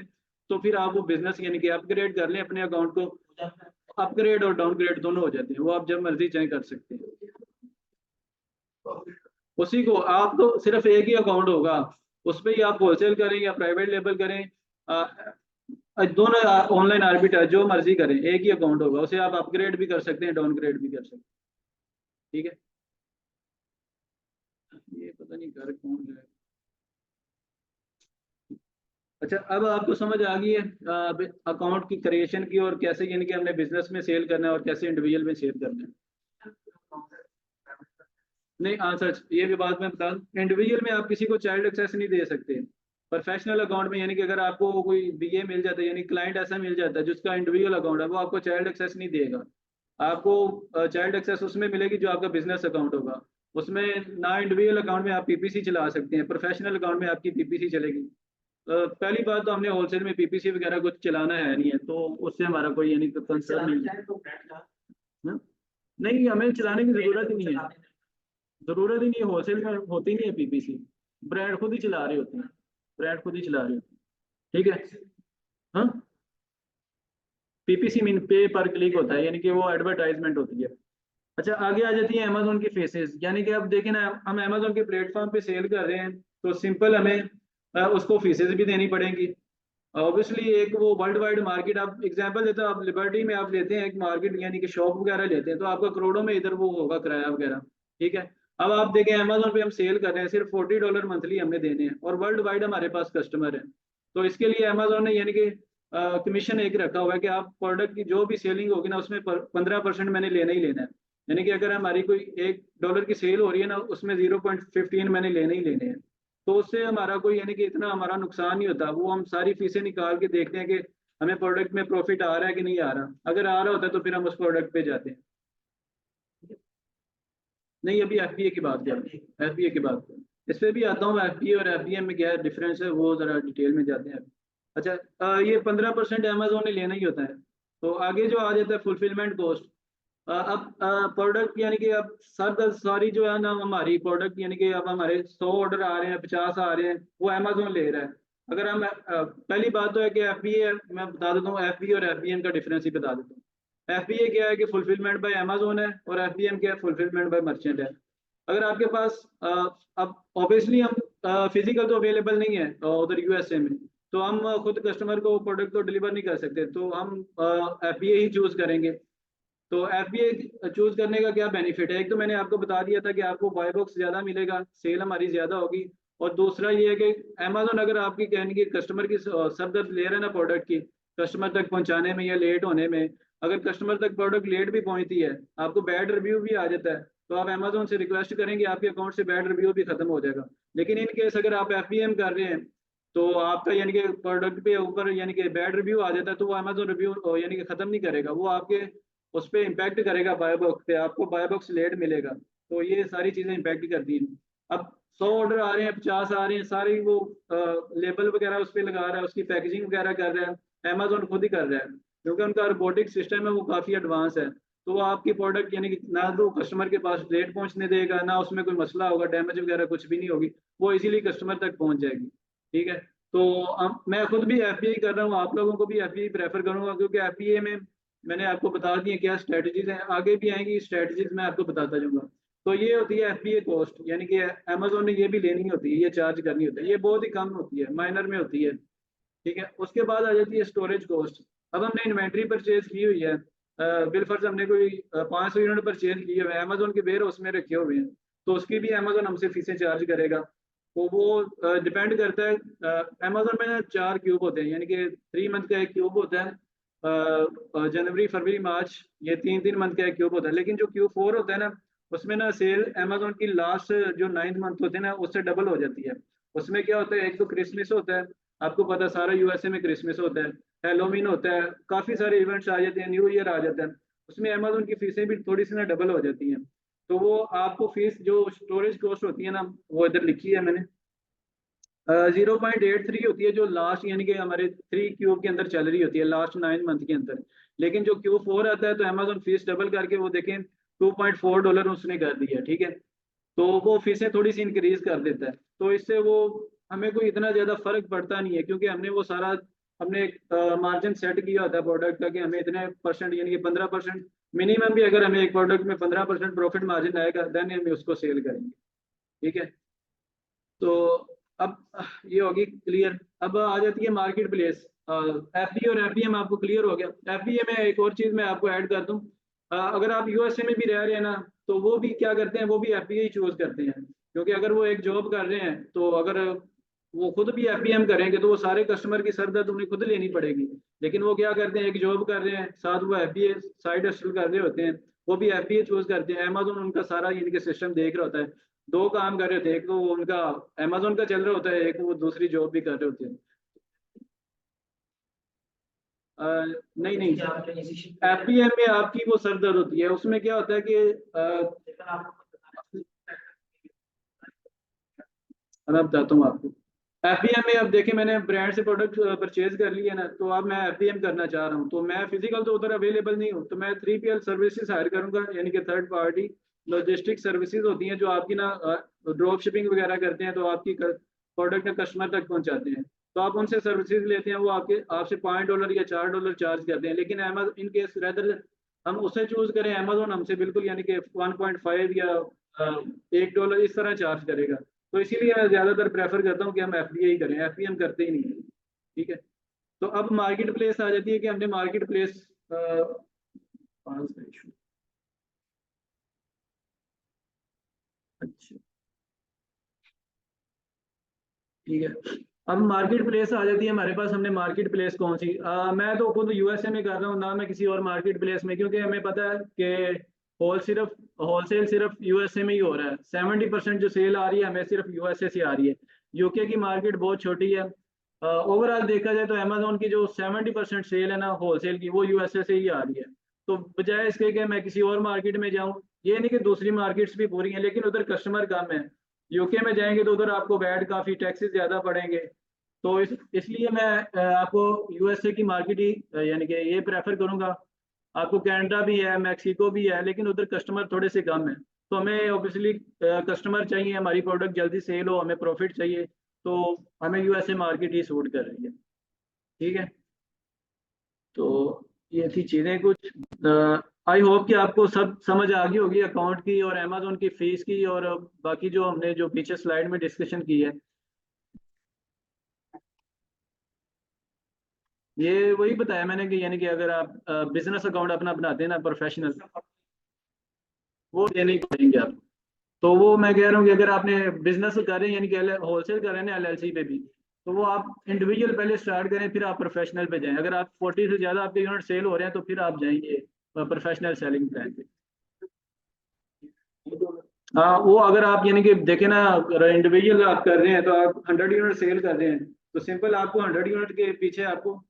तो फिर आप वो बिजनेस यानी कि अपग्रेड कर लें अपने अकाउंट को। अपग्रेड और डाउनग्रेड दोनों हो जाते हैं, वो आप जब मर्जी चाहे कर सकते हैं। उसी को आप तो सिर्फ एक ही अकाउंट होगा, उस पर ही आप होलसेल करें या प्राइवेट लेबल करें, दोनों ऑनलाइन आर्बिट्राज जो मर्जी करें, एक ही अकाउंट होगा, उसे आप अपग्रेड भी कर सकते हैं, डाउनग्रेड भी कर सकते हैं। ठीक है। ये पता नहीं घर कौन है। अच्छा, अब आपको समझ आ गई है अकाउंट की क्रिएशन की, और कैसे यानी कि हमने बिजनेस में सेल करना है और कैसे इंडिविजुअल में सेल करना है। नहीं, हाँ सच, ये भी बात मैं बता दूं, इंडिविजुअल में आप किसी को चाइल्ड एक्सेस नहीं दे सकते। प्रोफेशनल अकाउंट में यानी कि अगर आपको कोई बीए मिल जाता है, यानी क्लाइंट ऐसा मिल जाता है जिसका इंडिविजुअल अकाउंट है, वो आपको चाइल्ड एक्सेस नहीं देगा। आपको चाइल्ड एक्सेस उसमें मिलेगी जो आपका बिजनेस अकाउंट होगा। उसमें ना इंडिविजुअल अकाउंट में आप पीपीसी चला सकते हैं, प्रोफेशनल अकाउंट में आपकी पीपीसी चलेगी। पहली बात तो हमने होलसेल में पीपीसी वगैरह कुछ चलाना है नहीं है, तो उससे हमारा कोई यानी कंसर्न नहीं है। हाँ? नहीं, हमें चलाने की जरूरत ही नहीं है, जरूरत ही नहीं है। होलसेल में होती नहीं है पीपीसी, ब्रांड खुद ही चला रहे होते हैं, ब्रांड खुद ही चला रहे होते हैं। ठीक है। हाँ, पीपीसी मीन पे पर क्लिक होता है, यानी कि वो एडवर्टाइजमेंट होती है। अच्छा, आगे आ जाती है अमेजोन की फेसेस। यानी कि अब देखें ना, हम अमेजोन के प्लेटफॉर्म पे सेल कर रहे हैं, तो सिंपल हमें उसको फीसेस भी देनी पड़ेंगी ऑब्वियसली। एक वो वर्ल्ड वाइड मार्केट, आप एग्जांपल देते हो, आप लिबर्टी में आप लेते हैं एक मार्केट यानी कि शॉप वगैरह लेते हैं, तो आपका करोड़ों में इधर वो होगा किराया वगैरह। ठीक है। अब आप देखें अमेजोन पे हम सेल कर रहे हैं, सिर्फ $40 मंथली हमने देने हैं, और वर्ल्ड वाइड हमारे पास कस्टमर है। तो इसके लिए अमेजोन ने यानी कि कमीशन एक रखा हुआ है कि आप प्रोडक्ट की जो भी सेलिंग होगी ना, उसमें 15% मैंने लेना ही लेना है। यानी कि अगर हमारी कोई $1 की सेल हो रही है ना, उसमें 0.15 मैंने लेने ही लेने हैं। तो उससे हमारा कोई यानी कि इतना हमारा नुकसान नहीं होता। वो हम सारी फीसें निकाल के देखते हैं कि हमें प्रोडक्ट में प्रॉफिट आ रहा है कि नहीं आ रहा। अगर आ रहा होता है तो फिर हम उस प्रोडक्ट पे जाते हैं। नहीं, अभी एफबीए की बात कर रहे हैं, एफबीए की बात कर रहे हैं। इस पे भी आता हूँ, एफबीए और एफबीए में क्या डिफरेंस है वो जरा डिटेल में जाते हैं। अच्छा, ये 15% अमेजोन ने लेना ही होता है। तो आगे जो आ जाता है फुलफिलमेंट कॉस्ट। अब प्रोडक्ट यानी कि अब सारी जो है ना हमारी प्रोडक्ट यानी कि अब हमारे 100 ऑर्डर आ रहे हैं, 50 आ रहे हैं, वो अमेजोन ले रहा है। अगर हम पहली बात तो है कि एफबीए, मैं बता देता हूँ एफबीए और एफबीएम का डिफरेंस ही बता देता हूँ। एफबीए क्या है कि फुलफिलमेंट बाय अमेजोन है, और एफबीएम क्या है, फुलफिलमेंट बाय मर्चेंट है। अगर आपके पास अब ऑब्वियसली हम फिजिकल तो अवेलेबल नहीं है उधर यूएसए में, तो हम खुद कस्टमर को प्रोडक्ट तो डिलीवर नहीं कर सकते, तो हम एफबीए ही चूज करेंगे। तो एफबीए चूज करने का क्या बेनिफिट है, एक तो मैंने आपको बता दिया था कि आपको बाय बॉक्स ज्यादा मिलेगा, सेल हमारी ज्यादा होगी। और दूसरा ये है कि अमेजोन अगर आपकी कहने की कस्टमर की सरदर्द ले रहे हैं ना प्रोडक्ट की, कस्टमर तक पहुंचाने में या लेट होने में, अगर कस्टमर तक प्रोडक्ट लेट भी पहुंचती है, आपको बैड रिव्यू भी आ जाता है, तो आप अमेजोन से रिक्वेस्ट करेंगे, आपके अकाउंट से बैड रिव्यू भी खत्म हो जाएगा। लेकिन इन केस अगर आप एफबीएम कर रहे हैं, तो आपका यानी कि प्रोडक्ट पे ऊपर यानी कि बैड रिव्यू आ जाता है, तो वो अमेजोन रिव्यू यानी कि खत्म नहीं करेगा, वो आपके उस पर इम्पैक्ट करेगा, बाय बॉक्स पे आपको बाय बॉक्स लेट मिलेगा। तो ये सारी चीजें इम्पैक्ट करती हैं। अब 100 ऑर्डर आ रहे हैं, 50 आ रहे हैं, सारी वो लेबल वगैरह उस पर लगा रहा है, उसकी पैकेजिंग वगैरह कर रहा है, अमेजोन खुद ही कर रहा है, क्योंकि उनका रोबोटिक सिस्टम है वो काफ़ी एडवांस है। तो वो आपकी प्रोडक्ट यानी कि ना तो कस्टमर के पास लेट पहुंचने देगा, ना उसमें कोई मसला होगा, डैमेज वगैरह कुछ भी नहीं होगी, वो इजीली कस्टमर तक पहुंच जाएगी। ठीक है। तो मैं खुद भी एफबीआई कर रहा हूँ, आप लोगों को भी एफबीआई प्रेफर करूंगा, क्योंकि एफबीआई में मैंने आपको बता दिया क्या स्ट्रेटजीज हैं, आगे भी आएंगी स्ट्रेटजीज, मैं आपको बताता जाऊंगा। तो ये होती है एफबीए कॉस्ट, यानी कि अमेजोन ने ये भी लेनी होती है, ये चार्ज करनी होती है, ये बहुत ही कम होती है, माइनर में होती है। ठीक है। उसके बाद आ जाती है स्टोरेज कॉस्ट। अब हमने इन्वेंट्री परचेज की हुई है, बिलफर्ज हमने कोई 500 यूनिट परचेज किए हुए हैं, अमेजोन के वेयर हाउस में रखे हुए हैं, तो उसकी भी अमेजोन हमसे फीसें चार्ज करेगा। तो वो डिपेंड करता है, अमेजोन में 4 क्यूब होते हैं, यानी कि 3 मंथ का एक क्यूब होता है, जनवरी फरवरी मार्च, ये 3 मंथ का एक क्यूब होता है। लेकिन जो Q4 होता है ना, उसमें ना सेल अमेजोन की लास्ट जो 9th मंथ होते हैं ना, उससे डबल हो जाती है। उसमें क्या होता है, एक तो क्रिसमस होता है, आपको पता है सारा यूएसए में क्रिसमस होता है, हेलोवीन होता है, काफी सारे इवेंट्स आ जाते हैं, न्यू ईयर आ जाता है, उसमें अमेजोन की फीसें भी थोड़ी सी ना डबल हो जाती हैं। तो वो आपको फीस जो स्टोरेज कॉस्ट होती है ना, वो इधर लिखी है मैंने, 0.83 होती है, जो लास्ट यानी कि हमारे 3 क्यूब के अंदर चल रही होती है लास्ट 9 मंथ के अंदर। लेकिन जो Q4 आता है, तो अमेजोन फीस डबल करके वो देखें $2.4 उसने कर दिया। ठीक है। तो वो फीसें थोड़ी सी इंक्रीज कर देता है, तो इससे वो हमें कोई इतना ज़्यादा फर्क पड़ता नहीं है, क्योंकि हमने वो सारा हमने एक मार्जिन सेट किया होता है प्रोडक्ट का, कि हमें इतने परसेंट यानी कि 15% मिनिमम भी, अगर हमें एक प्रोडक्ट में 15% प्रॉफिट मार्जिन आएगा, देन हम उसको सेल करेंगे। ठीक है। तो अब ये होगी क्लियर। अब आ जाती है मार्केट प्लेस। एफबी और एफबीएम आपको क्लियर हो गया। एफबीए में एक और चीज़ मैं आपको ऐड कर दूं, अगर आप यूएसए में भी रह रहे हैं ना, तो वो भी क्या करते हैं, वो भी एफबीए ही चूज करते हैं, क्योंकि अगर वो एक जॉब कर रहे हैं, तो अगर वो खुद भी एफबीएम करेंगे, तो वो सारे कस्टमर की सरदर्द उन्हें खुद लेनी पड़ेगी। लेकिन वो क्या करते हैं, एक जॉब कर रहे हैं, साथ वो एफबीए साइड हसल कर रहे होते हैं, वो भी एफबीए चूज करते हैं। अमेजोन उनका सारा यानी कि सिस्टम देख रहा होता है, 2 काम कर रहे होते हैं, एक तो उनका अमेजोन का चल रहा होता है, एक वो दूसरी जॉब भी कर रहे होते हैं। नहीं नहीं, एफबीएम में आपकी वो सरदर्द होती है, उसमें क्या होता है कि मैं बताता हूँ आपको। एफबीएम में अब देखिए, मैंने ब्रांड से प्रोडक्ट परचेज कर लिया ना, तो अब मैं एफबीएम करना चाह रहा हूँ, तो मैं फिजिकल तो उधर अवेलेबल नहीं हूँ, तो मैं 3PL सर्विसेज हायर करूंगा, यानी कि थर्ड पार्टी लॉजिस्टिक सर्विसेज होती हैं, जो आपकी ना ड्रॉप शिपिंग वगैरह करते हैं, तो आपकी प्रोडक्ट कस्टमर तक पहुंचाते हैं। तो आप उनसे सर्विसेज लेते हैं, वो आपके आपसे $5 या $4 चार्ज करते हैं। लेकिन अमेजोन इन केस रेदर हम उसे चूज करें, अमेजोन हमसे बिल्कुल यानी कि 1.5 या $1 इस तरह चार्ज करेगा। तो इसीलिए मैं ज्यादातर प्रेफर करता हूँ कि हम एफडीए ही करें, एफबीएम करते ही नहीं है। ठीक है। तो अब मार्केट प्लेस आ जाती है कि हमने मार्केट प्लेस अच्छा ठीक है। अब मार्केट प्लेस आ जाती है हमारे पास, हमने मार्केट प्लेस कौन सी, मैं तो खुद यूएसए में कर रहा हूँ ना, मैं किसी और मार्केट प्लेस में, क्योंकि हमें पता है कि होलसेल सिर्फ यूएसए में ही हो रहा है। 70% जो सेल आ रही है हमें सिर्फ यूएसए से आ रही है। यूके की मार्केट बहुत छोटी है। ओवरऑल देखा जाए तो अमेजोन की जो 70% सेल है ना होलसेल की, वो यूएसए से ही आ रही है। तो बजाय इसके कि मैं किसी और मार्केट में जाऊँ, ये नहीं कि दूसरी मार्केट्स भी पूरी हैं, लेकिन उधर कस्टमर कम है। यूके में जाएंगे तो उधर आपको वैट काफ़ी टैक्सेस ज़्यादा पड़ेंगे। तो इसलिए मैं आपको यूएसए की मार्केट ही यानी कि ये प्रेफर करूंगा। आपको कनाडा भी है, मैक्सिको भी है, लेकिन उधर कस्टमर थोड़े से कम है। तो हमें ऑब्वियसली कस्टमर चाहिए, हमारी प्रोडक्ट जल्दी सेल हो, हमें प्रॉफिट चाहिए। तो हमें यूएसए मार्केट ही सूट कर रही है। ठीक है। तो ये थी चीज़ें कुछ। आई होप कि आपको सब समझ आ गई होगी अकाउंट की और अमेजोन की फीस की, और बाकी जो हमने जो पीछे स्लाइड में डिस्कशन की है। ये वही बताया मैंने कि यानी कि अगर आप बिजनेस अकाउंट अपना बनाते हैं ना प्रोफेशनल, वो देने ही पड़ेंगे आप। तो वो मैं कह रहा हूँ कि अगर आपने बिजनेस कर रहे हैं यानी कि होलसेल कर रहे हैं ना एलएलसी पे भी, तो वो आप इंडिविजुअल पहले स्टार्ट करें, फिर आप प्रोफेशनल पे जाएं। अगर आप 40 से ज़्यादा आपके यूनिट सेल हो रहे हैं तो फिर आप जाएंगे प्रोफेशनल सेलिंग प्लान पे। हाँ, वो अगर आप यानी कि देखें ना, अगर इंडिविजुअल आप कर रहे हैं तो आप 100 यूनिट सेल कर रहे हैं, तो सिंपल आपको 100 यूनिट के पीछे आपको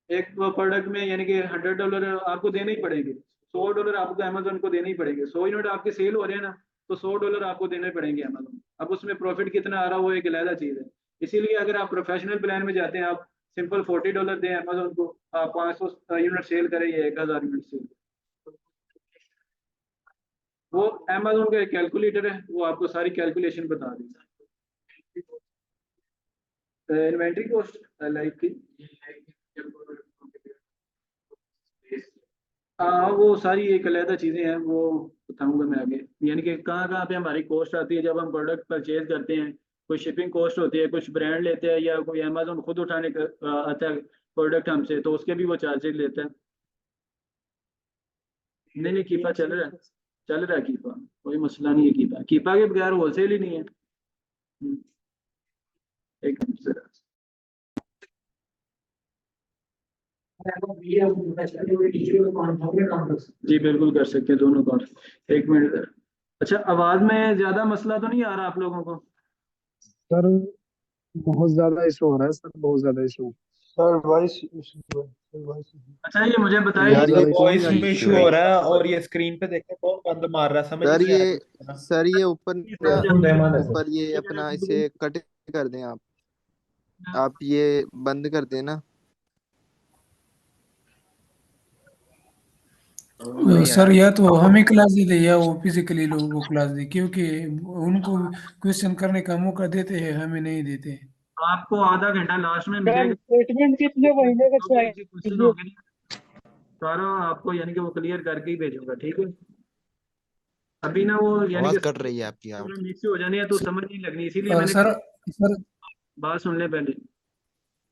एक प्रोडक्ट में यानी कि $100 आपको देने ही पड़ेंगे। $100 आपको अमेजोन को देने ही पड़ेंगे। 100 यूनिट आपके सेल हो रहे हैं ना, तो $100 आपको देने पड़ेंगे अमेजोन। अब उसमें प्रॉफिट कितना आ रहा है वो एक अलग चीज़ है। इसीलिए अगर आप प्रोफेशनल प्लान में जाते हैं, आप सिंपल $40 दें अमेजोन को, आप 500 यूनिट सेल करें या 1000 यूनिट सेल। वो अमेजोन का कैलकुलेटर है, वो आपको सारी कैलकुलेशन बता देगा। इन्वेंट्री कॉस्ट लाइक की, हाँ वो सारी एक अलग चीज़ें हैं, वो बताऊंगा मैं आगे। यानी कि कहाँ कहाँ पे हमारी कॉस्ट आती है जब हम प्रोडक्ट परचेज करते हैं। कोई शिपिंग कॉस्ट होती है, कुछ ब्रांड लेते हैं, या कोई अमेजोन खुद उठाने का आता है प्रोडक्ट हमसे, तो उसके भी वो चार्जेस लेता है। नहीं नहीं, कीपा चल रहा है, चल रहा है कीपा। कोई मसला नहीं है, कीपा कीपा के बगैर होलसेल ही नहीं है। एक मिनट जरा। जी बिल्कुल कर सकते हैं दोनों काम। एक मिनट। अच्छा, आवाज में ज्यादा मसला तो नहीं आ रहा आप लोगों को? सर बहुत ज्यादा इशू हो रहा है सर, बहुत ज्यादा इशू। सर वॉइस इशू है, सर वॉइस इशू। अच्छा, ये मुझे यार बताइए। ये फोन वॉइस का में इश्यू इशू है। हो रहा है और ये स्क्रीन पे देख के बहुत बंद मार रहा है, समझ सर नहीं आ ये रही है ना। सर ये ऊपर ना, ऊपर ये अपना इसे कट कर दें आप ये बंद कर दें ना। सर या तो हमें क्लास दे दे या वो फिजिकली लोगों को क्लास दे, क्योंकि उनको क्वेश्चन करने का मौका देते हैं, हमें नहीं देते। आपको आधा घंटा लास्ट में सर मिलेगा। स्टेटमेंट कितने महीने का जो भी ऐसे क्वेश्चन चाहिए? होंगे ना, सारा आपको यानी कि वो क्लियर करके ही भेजूंगा, ठीक है। अभी ना वो यानी कि आवाज कट रही है आपकी आप। मिक्स हो जाने हैं तो समझ नहीं लगनी, इसीलिए मैंने सर सर बात सुन ले पहले।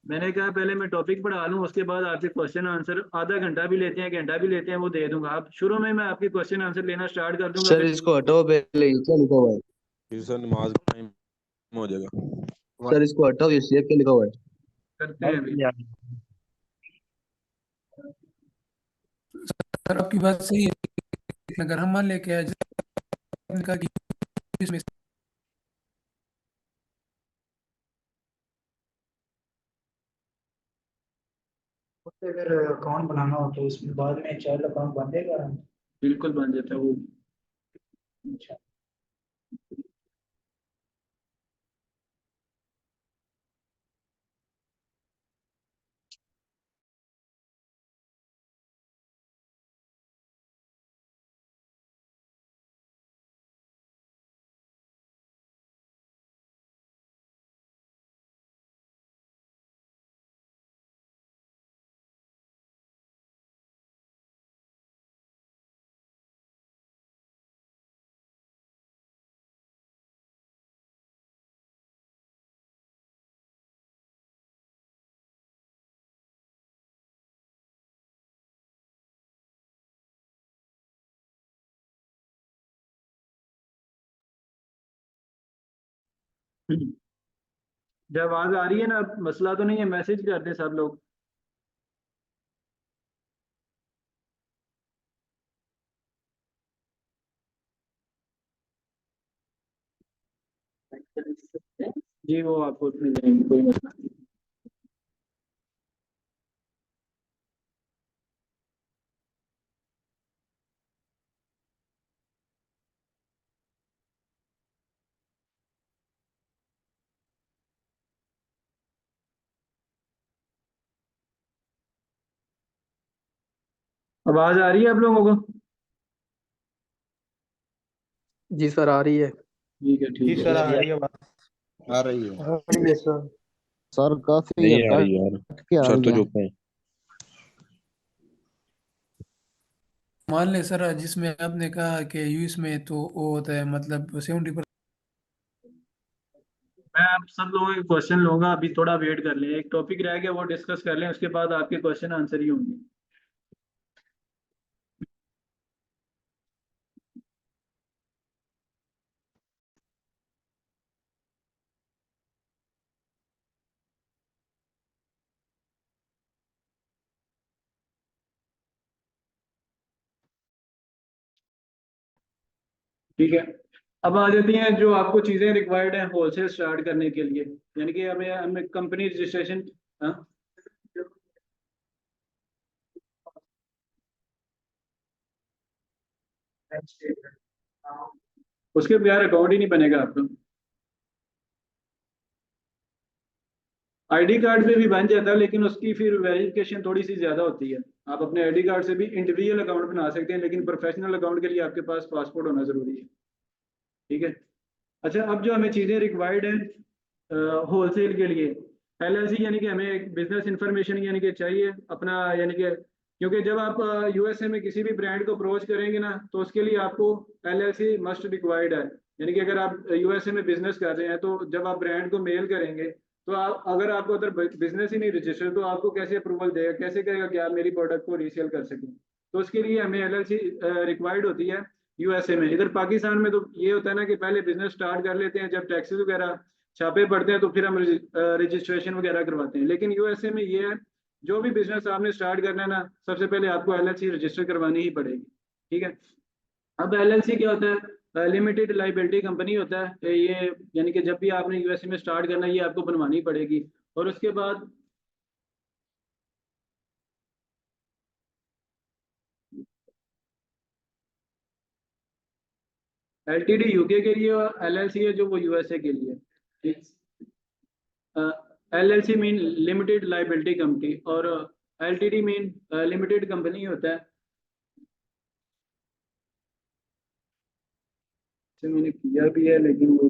मैंने कहा पहले मैं टॉपिक पढ़ा लूँ, उसके बाद आपसे क्वेश्चन आंसर आधा घंटा भी लेते हैं, घंटा भी लेते हैं, वो दे दूंगा। आप शुरू में मैं आपके क्वेश्चन आंसर लेना स्टार्ट कर दूंगा, सर फिर इसको हटाओ, पहले ये क्या लिखा हुआ है? फिर सर नमाज का टाइम हो जाएगा। सर इसको हटाओ, ये सेव क्या लिखा हुआ है? करते हैं अभी। सर आपकी बात सही है, लेकिन अगर हम मान लेके आए का कि इसमें अगर अकाउंट बनाना हो तो उसमें बाद में चाइल्ड अकाउंट बनेगा। बिल्कुल बन जाता है वो। अच्छा। जब आवाज आ रही है ना, मसला तो नहीं है, मैसेज कर दें सब लोग। जी वो आपको मिल जाएंगे, कोई मसला नहीं। आवाज आ रही है आप लोगों को? जी सर आ रही है। ठीक है जी ठीक है। सर, आ रही है बात। आ रही है। आ रही है सर। सर काफी नहीं आ रही यार, कट के आ सर रही तो है। चुप है। मान ले सर, जिसमें आपने कहा कि यूएस में तो वो होता है मतलब 70%। मैं आप सब लोगों के क्वेश्चन लूंगा, अभी थोड़ा वेट कर लें, एक टॉपिक रह गया वो डिस्कस कर लें, उसके बाद आपके क्वेश्चन आंसर ही होंगे। ठीक है, अब आ जाती हैं जो आपको चीज़ें रिक्वायर्ड हैं होलसेल स्टार्ट करने के लिए, यानी कि हमें हमें कंपनी रजिस्ट्रेशन। हाँ, उसके बगैर अकाउंट ही नहीं बनेगा आपका। आईडी कार्ड पे भी बन जाता है, लेकिन उसकी फिर वेरिफिकेशन थोड़ी सी ज़्यादा होती है। आप अपने आईडी कार्ड से भी इंडिविजुअल अकाउंट बना सकते हैं, लेकिन प्रोफेशनल अकाउंट के लिए आपके पास पासपोर्ट होना ज़रूरी है। ठीक है। अच्छा, अब जो हमें चीज़ें रिक्वायर्ड हैं होलसेल के लिए, एलएलसी यानी कि हमें एक बिजनेस इंफॉर्मेशन यानी कि चाहिए अपना, यानी कि क्योंकि जब आप यूएसए में किसी भी ब्रांड को अप्रोच करेंगे ना, तो उसके लिए आपको एलएलसी मस्ट रिक्वायर्ड है। यानी कि अगर आप यूएसए में बिजनेस कर रहे हैं, तो जब आप ब्रांड को मेल करेंगे, तो आप अगर आपको उधर बिजनेस ही नहीं रजिस्टर, तो आपको कैसे अप्रूवल देगा, कैसे करेगा कि आप मेरी प्रोडक्ट को रीसेल कर सकें। तो उसके लिए हमें एलएलसी रिक्वायर्ड होती है यूएसए में। इधर पाकिस्तान में तो ये होता है ना कि पहले बिजनेस स्टार्ट कर लेते हैं, जब टैक्सेस वगैरह छापे पड़ते हैं तो फिर हम रजिस्ट्रेशन वगैरह करवाते हैं। लेकिन यूएसए में ये है, जो भी बिजनेस आपने स्टार्ट करना है ना, सबसे पहले आपको एलएलसी रजिस्टर करवानी ही पड़ेगी। ठीक है। अब एलएलसी क्या होता है? लिमिटेड लाइबिलिटी कंपनी होता है ये, यानी कि जब भी आपने यूएसए में स्टार्ट करना है, ये आपको बनवानी पड़ेगी। और उसके बाद एलटीडी यूके के लिए और एलएलसी है जो वो यूएसए के लिए। ठीक। LLC mean limited liability company, और एलटीडी मीन लिमिटेड कंपनी होता है। तो मैंने किया भी है, लेकिन वो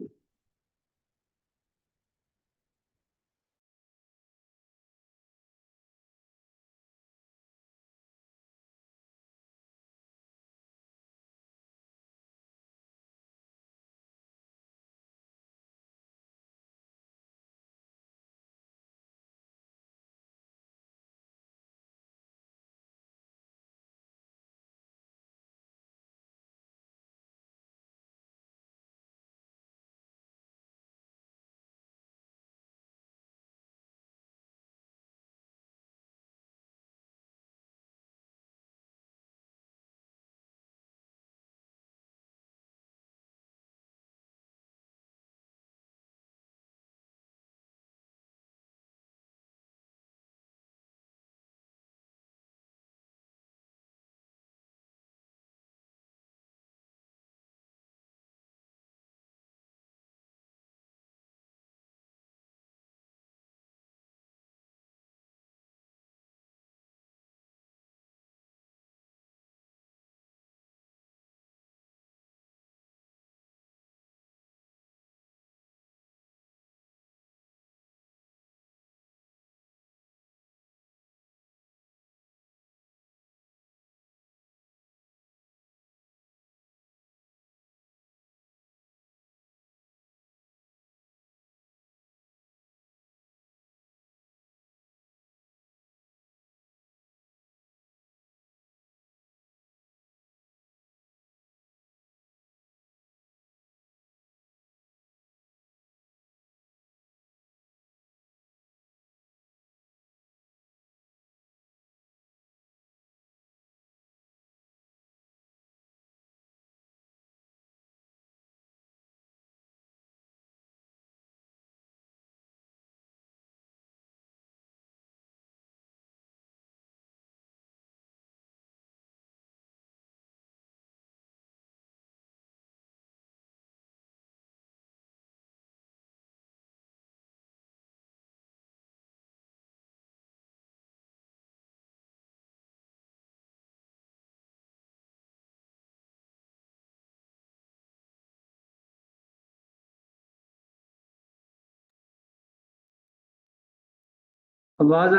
आवाज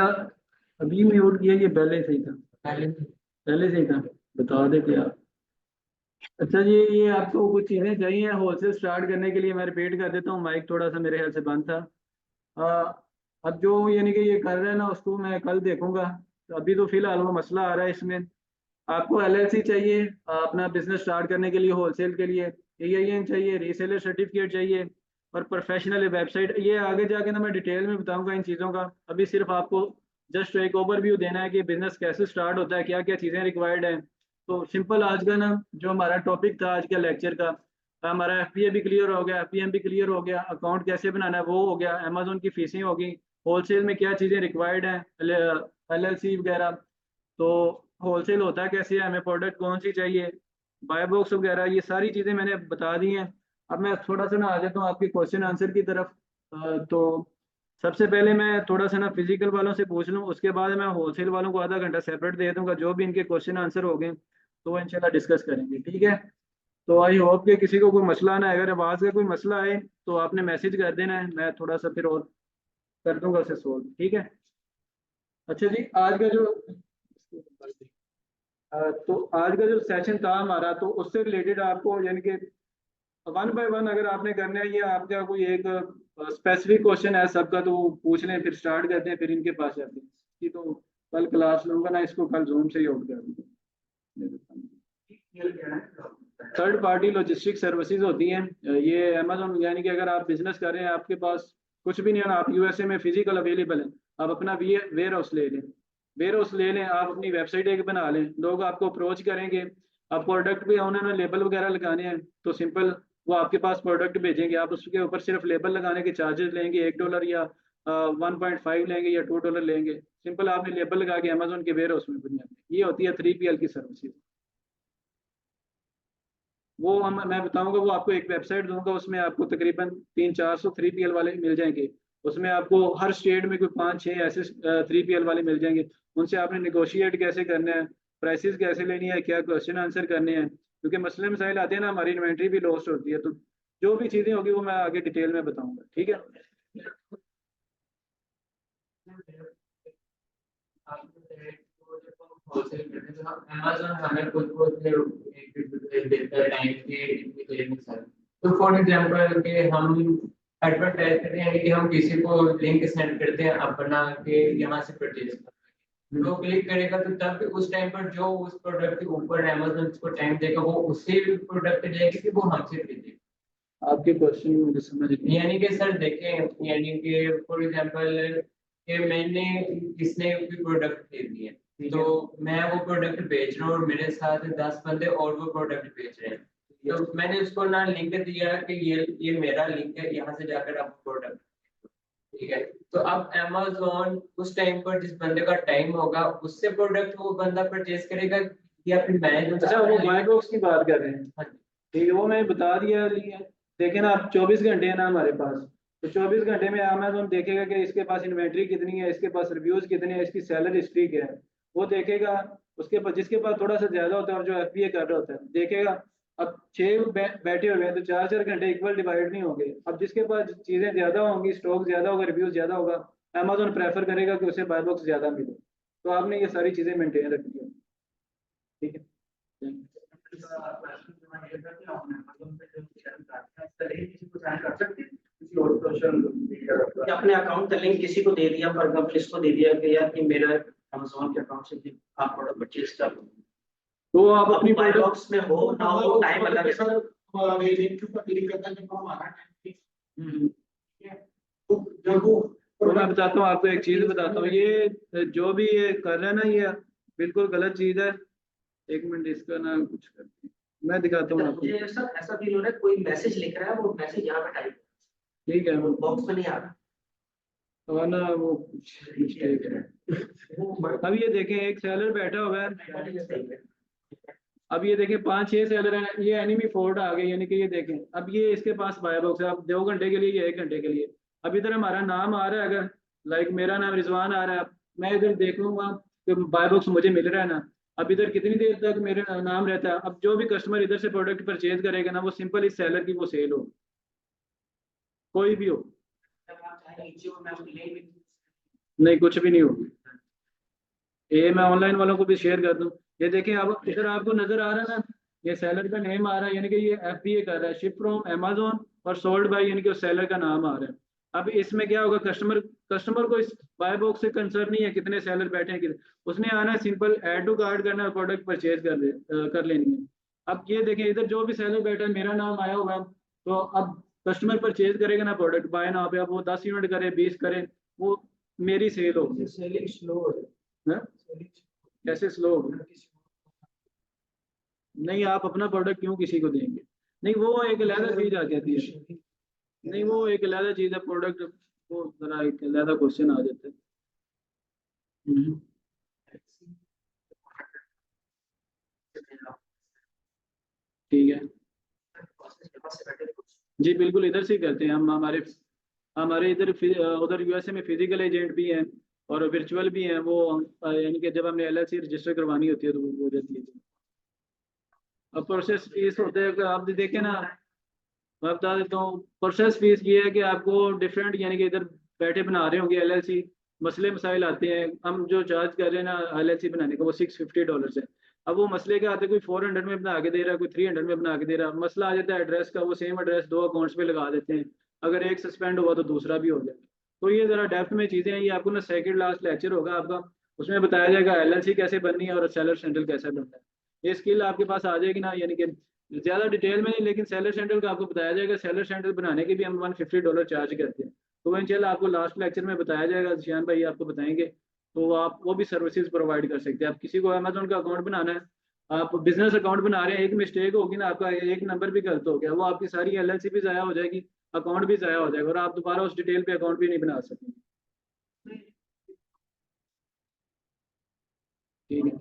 अभी म्यूट किया, ये पहले से ही था? पहले से ही था, बता देते आप। अच्छा जी, ये आपको कुछ चीज़ें चाहिए होलसेल स्टार्ट करने के लिए? मैं रिपीट कर देता हूँ, माइक थोड़ा सा मेरे ख्याल से बंद था। अब जो यानी कि ये कर रहे हैं ना, उसको मैं कल देखूंगा। तो अभी तो फिलहाल वो मसला आ रहा है इसमें। आपको एलएलसी चाहिए अपना बिजनेस स्टार्ट करने के लिए, होलसेल के लिए एआईएन चाहिए, रीसेलर सर्टिफिकेट चाहिए, और प्रोफेशनल वेबसाइट। ये आगे जाके ना मैं डिटेल में बताऊंगा इन चीज़ों का। अभी सिर्फ आपको जस्ट एक ओवरव्यू देना है कि बिजनेस कैसे स्टार्ट होता है, क्या क्या चीज़ें रिक्वायर्ड हैं। तो सिंपल आज का ना जो हमारा टॉपिक था आज के लेक्चर का, हमारा एफपीए भी क्लियर हो गया, एफपीएम भी क्लियर हो गया, अकाउंट कैसे बनाना है वो हो गया, अमेजोन की फीसें होगी, होलसेल में क्या चीज़ें रिक्वायर्ड हैं, एलएलसी वगैरह। तो होलसेल होता है कैसे, हमें प्रोडक्ट कौन सी चाहिए, बाय बॉक्स वगैरह, ये सारी चीज़ें मैंने बता दी हैं। अब मैं थोड़ा सा ना आ जाता हूँ आपके क्वेश्चन आंसर की तरफ। तो सबसे पहले मैं थोड़ा सा ना फिजिकल वालों से पूछ लूँ, उसके बाद मैं होलसेल वालों को आधा घंटा सेपरेट दे दूंगा। जो भी इनके क्वेश्चन आंसर हो गए तो वो इंशाल्लाह डिस्कस करेंगे, ठीक है? तो आई होप कि किसी को कोई मसला ना आए। अगर आवाज़ का कोई मसला आए तो आपने मैसेज कर देना है, मैं थोड़ा सा फिर और कर दूंगा उसे सोल्व, ठीक है? अच्छा जी, आज का जो तो आज का जो सेशन था हमारा, तो उससे रिलेटेड आपको यानी कि वन बाय वन अगर आपने करना है, ये आपका कोई एक स्पेसिफिक क्वेश्चन है सबका, तो वो पूछ लें, फिर स्टार्ट करते हैं, फिर इनके पास जाते हैं। ये तो कल क्लास लूंगा ना, इसको कल जूम से ही होल्ड कर दूंगा। थर्ड पार्टी लॉजिस्टिक सर्विसेज होती हैं ये अमेजोन, यानी कि अगर आप बिजनेस कर रहे हैं, आपके पास कुछ भी नहीं है ना, आप यूएसए में फिजिकल अवेलेबल है, आप अपना वेयर हाउस ले लें, वेयर हाउस ले लें, आप अपनी वेबसाइट एक बना लें, लोग आपको अप्रोच करेंगे, आप प्रोडक्ट भी उन्होंने लेबल वगैरह लगाने हैं, तो सिंपल वो आपके पास प्रोडक्ट भेजेंगे, आप उसके ऊपर सिर्फ लेबल लगाने के चार्जेस लेंगे, $1 या 1.5 लेंगे या $2 लेंगे। सिंपल आपने लेबल लगा के अमेजोन के वेयर हाउस में बना, ये होती है 3PL की सर्विसेज। वो मैं बताऊंगा, वो आपको एक वेबसाइट दूंगा, उसमें आपको तकरीबन 300-400 3PL वाले मिल जाएंगे। उसमें आपको हर स्टेट में कोई 5-6 ऐसे 3PL वाले मिल जाएंगे। उनसे आपने निगोशिएट कैसे करना है, प्राइसेस कैसे लेनी है, क्या क्वेश्चन आंसर करने हैं, क्योंकि मसले मसाइल आते हैं ना, हमारी इन्वेंट्री भी लॉस्ट होती है। तो जो भी चीज़ें होगी वो मैं आगे डिटेल में बताऊंगा, ठीक है? अमेज़न हमें खुद को देता है टाइम के साथ। तो फॉर एग्जांपल कि हम एडवर्टाइज करते हैं कि हम किसी को लिंक सेंड करते हैं अपना के यहाँ से परचेज करते हैं, तो क्लिक करेगा तो तब उस टाइम पर जो उस प्रोडक्ट के ऊपर अमेज़न को टाइम देगा वो उसी प्रोडक्ट जाएगी कि वो हमसे खरीदेगा। आपके क्वेश्चन मुझे समझ नहीं। यानी कि सर देखें, यानी कि फॉर एग्जांपल कि मैंने किसने कोई प्रोडक्ट खरीद लिया, तो मैं वो प्रोडक्ट बेच रहा हूँ और मेरे साथ 10 बंदे और वो प्रोडक्ट बेच रहे हैं, तो मैंने उसको ना लिंक दिया कि ये मेरा लिंक है, यहाँ से जाकर आप प्रोडक्ट, ठीक है? तो अब अमेज़न उस टाइम पर जिस बंदे का टाइम होगा उससे प्रोडक्ट वो बंदा परचेज करेगा, या फिर मैं जो अच्छा, वो बाय बॉक्स की बात कर रहे हैं? हाँ, ठीक है, वो मैंने बता दिया। देखें ना, आप 24 घंटे है ना हमारे पास, तो 24 घंटे में अमेज़न देखेगा कि इसके पास इन्वेंट्री कितनी है, इसके पास रिव्यूज कितने हैं, इसकी सेलर हिस्ट्री क्या है, वो देखेगा। उसके पास जिसके पास थोड़ा सा ज्यादा होता है और जो एफबीए कर रहा होता है देखेगा। अब 6 बैठे हुए हैं तो 4-4 घंटे इक्वल डिवाइड नहीं होंगे। अब जिसके पास चीजें ज्यादा होंगी, स्टॉक ज्यादा होगा, रिव्यूज ज्यादा होगा, अमेज़न प्रेफर करेगा कि उसे बाय बॉक्स ज्यादा मिले। तो आपने ये सारी चीजें मेंटेन रखनी है, ठीक है? अपने अकाउंट का लिंक किसी को दे दिया, फॉर एग्जांपल इसको दे दिया कि यार कि मेरा अमेज़न के अकाउंट से आप प्रोडक्ट परचेज कर लो, तो आप अपनी बाय बॉक्स में हो ना हो टाइम अलग है सर। तो मैं बताता हूँ आपको, एक चीज बताता हूँ, ये जो भी ये कर रहा है ना, ये बिल्कुल गलत चीज है। एक मिनट, इसका ना कुछ करते हैं, मैं दिखाता हूँ आपको। मुझे सर ऐसा फील हो रहा है कोई मैसेज लिख रहा है, वो मैसेज यहाँ पे टाइप, ठीक है, वो बॉक्स में नहीं आ रहा। और ना वो कुछ मिस्टेक है। अब ये देखें, एक सेलर बैठा हुआ है, अब ये देखें 5-6 सेलर हैं, ये एनिमी फोर्ड आ गए, यानी कि ये देखें, अब ये इसके पास बाय बॉक्स है, अब 2 घंटे के लिए या 1 घंटे के लिए। अब इधर हमारा नाम आ रहा है, अगर लाइक मेरा नाम रिजवान आ रहा है, मैं इधर देख लूंगा कि बाय बॉक्स मुझे मिल रहा है ना। अब इधर कितनी देर तक मेरा नाम रहता है। अब जो भी कस्टमर इधर से प्रोडक्ट परचेज करेगा ना, वो सिंपल इस सेलर की वो सेल हो, कोई भी हो। नहीं, कुछ भी नहीं होगी। ये मैं ऑनलाइन वालों को भी शेयर कर दूं। ये देखें, अब इधर आपको नजर आ रहा है ना, ये सेलर का नेम आ रहा है, यानी कि ये FBA कर रहा है, शिप फ्रॉम अमेजोन, और सोल्ड बाय, यानी कि उस सेलर का नाम आ रहा है। अब इसमें क्या होगा, कस्टमर कस्टमर को इस बाय बॉक्स से कंसर्न नहीं है कितने सेलर बैठे हैं कितने, उसने आना है, सिंपल ऐड टू कार्ट करना है, प्रोडक्ट परचेज कर लेनी है। अब ये देखें, इधर जो भी सेलर बैठा है, मेरा नाम आया हुआ है, तो अब कस्टमर परचेज करेगा ना प्रोडक्ट, बाय ना पे, अब वो 10 यूनिट करे, 20 करे, वो मेरी सेल होगी। सेलिंग स्लो हो हाँ? कैसे स्लो होगा? नहीं, आप अपना प्रोडक्ट क्यों किसी को देंगे? नहीं, वो एक अलहदा चीज आ जाती है। नहीं, वो एक अलहदा चीज है, प्रोडक्ट, वो जरा एक अलहदा क्वेश्चन आ जाता है। हम्म, ठीक है। जी बिल्कुल, इधर से ही करते हैं हम। हमारे हमारे इधर उधर USA में फिजिकल एजेंट भी हैं और वर्चुअल भी हैं। वो यानी कि जब हमने LLC रजिस्टर करवानी होती है तो वो हो जाती है। अब प्रोसेस फीस होते हैं, कि आप देखें ना, मैं बता देता हूँ, प्रोसेस फीस ये है कि आपको डिफरेंट, यानी कि इधर बैठे बना रहे होंगे LLC, मसले मसाइल आते हैं, हम जो चार्ज कर रहे हैं ना LLC बनाने का, वो $650 है। अब वो मसले के आते हैं, कोई 400 में बना के दे रहा है, कोई 300 में बना के दे रहा है, मसला आ जाता है एड्रेस का, वो सेम एड्रेस दो अकाउंट्स पे लगा देते हैं, अगर एक सस्पेंड हुआ तो दूसरा भी हो जाए। तो ये ज़रा डेप्थ में चीज़ें हैं, ये आपको ना सेकंड लास्ट लेक्चर होगा आपका, उसमें बताया जाएगा LLC कैसे बननी है और सेलर सेंट्रल कैसे बनना है। ये स्किल आपके पास आ जाएगी ना, यानी कि ज्यादा डिटेल में नहीं, लेकिन सेलर सेंट्रल का आपको बताया जाएगा। सेलर सेंट्रल बनाने के भी हम $150 चार्ज करते हैं, तो वो इंशाल्लाह आपको लास्ट लेक्चर में बताया जाएगा, जिशान भाई आपको बताएंगे। तो आप वो भी सर्विसेज प्रोवाइड कर सकते हैं। आप किसी को अमेजोन का अकाउंट बनाना है, आप बिजनेस अकाउंट बना रहे हैं, एक मिस्टेक होगी ना, आपका एक नंबर भी गलत हो गया, वो आपकी सारी LLC भी ज़ाया हो जाएगी, अकाउंट भी ज़ाया हो जाएगा, और आप दोबारा उस डिटेल पे अकाउंट भी नहीं बना सकेंगे। ठीक है।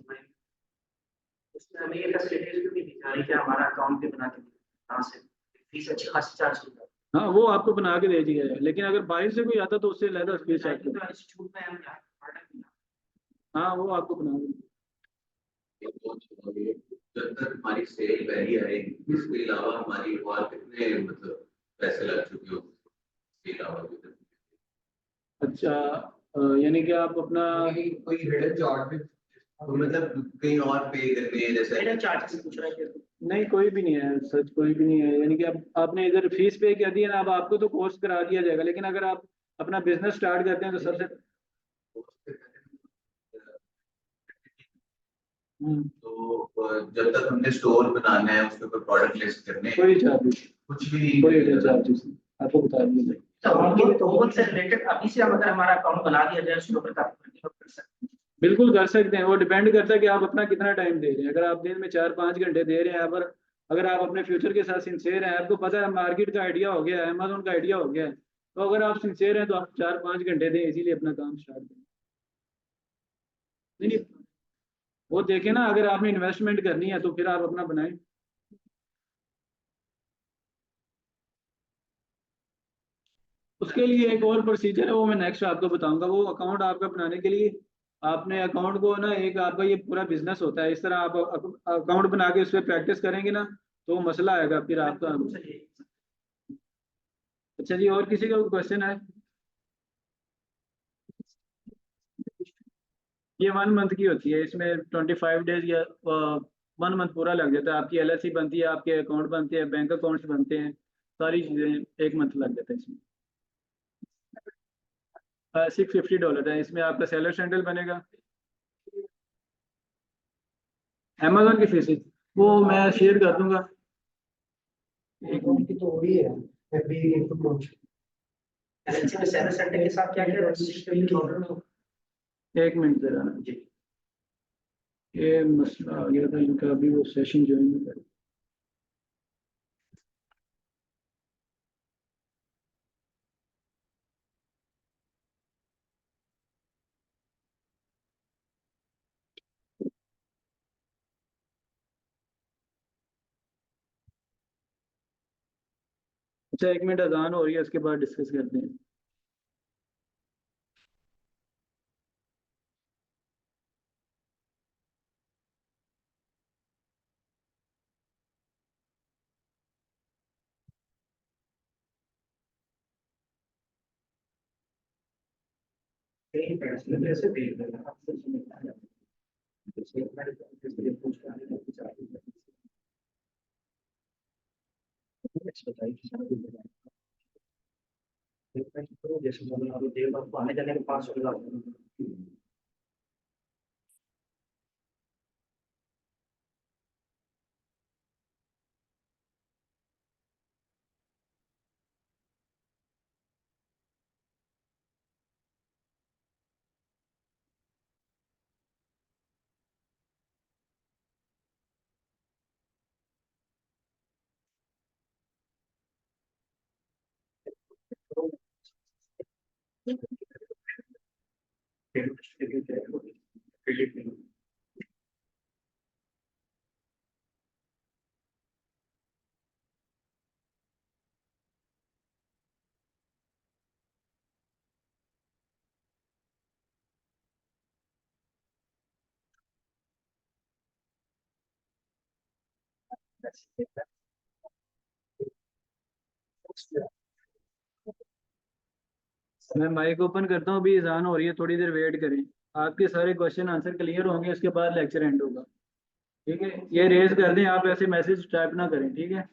उसमें हमें ये फैसिलिटीज भी दी जा रही है कि हमारा अकाउंट भी बना के कहाँ से फीस अच्छी खासी चार्ज की जाती हाँ, वो आपको बना के दे दिया है, लेकिन अगर बाहर से कोई आता तो उससे ज़्यादा फीस है। चार्ज। तो इंस्टीट्यूट में हम प्रोडक्ट हाँ, वो आपको बना के जब तक हमारी सेल वैरी आएगी, इसके अलावा हमारी और कितने मतलब पैसे लग चुके हो इसके अलावा भी? अच्छा, यानी कि आप अपना कोई हिडन चार्ज तो मतलब कहीं और पे करने हैं जैसे मेरा चार्जेस पूछ रहा है। नहीं, कोई भी नहीं है सच, कोई भी नहीं है, यानी कि अब आपने इधर फीस पे कर दी है ना, अब आपको तो कोर्स करा दिया जाएगा, लेकिन अगर आप अपना बिजनेस स्टार्ट करते हैं तो सबसे तो जब तक हमने स्टोर बनाना है, उसके ऊपर प्रोडक्ट लिस्ट करने हैं, कोई चार्जेस, कुछ भी नहीं कोई करेगा। चार्जेस आपको बता दिया तो उन से रिलेटेड अभी से हम अगर हमारा अकाउंट बना दिया जाए उसके ऊपर काफी कंटिन्यू कर सकते हैं। बिल्कुल कर सकते हैं, वो डिपेंड करता है कि आप अपना कितना टाइम दे रहे हैं। अगर आप दिन में 4-5 घंटे दे रहे हैं, अगर आप अपने फ्यूचर के साथ सिंसेयर हैं, आपको पता है मार्केट का आइडिया हो गया है, अमेजोन का आइडिया हो गया है, तो अगर आप सिंसेयर हैं तो आप 4-5 घंटे दें, इसीलिए अपना काम स्टार्ट करें। नहीं नहीं, वो देखें ना, अगर आपने इन्वेस्टमेंट करनी है तो फिर आप अपना बनाएं। उसके लिए एक और प्रोसीजर है, वो मैं नेक्स्ट आपको बताऊंगा। वो अकाउंट आपका बनाने के लिए, आपने अकाउंट को ना, एक आपका ये पूरा बिजनेस होता है, इस तरह आप अकाउंट बना के उस पर प्रैक्टिस करेंगे ना, तो मसला आएगा फिर आपका। अच्छा जी, और किसी का क्वेश्चन है? ये 1 मंथ की होती है, इसमें 25 डेज या 1 मंथ पूरा लग जाता है। आपकी LLC बनती है, आपके अकाउंट बनते हैं, बैंक अकाउंट्स बनते हैं, सारी चीज़ें 1 मंथ लग जाता है इसमें। $650 है, इसमें आपका सेलर सेंट्रल बनेगा। अमेजोन की फीस वो मैं शेयर कर दूंगा। अकाउंट की तो वही है एफबी अकाउंट। एलएलसी में सेलर सेंटर के साथ क्या क्या $650 एक मिनट जरा, ये मसला आ गया था इनका, अभी वो सेशन ज्वाइन नहीं कर। अच्छा, 1 मिनट, अजान हो रही है, उसके बाद डिस्कस करते हैं। कहीं फैसले में ऐसे देख रहे हैं आपसे समझ जैसे देर आपको आने जाने के 500 मैं माइक ओपन करता हूँ, अभी अजान हो रही है, थोड़ी देर वेट करें। आपके सारे क्वेश्चन आंसर क्लियर होंगे, उसके बाद लेक्चर एंड होगा। ठीक है, ये रेज कर दें, आप ऐसे मैसेज टाइप ना करें, ठीक है।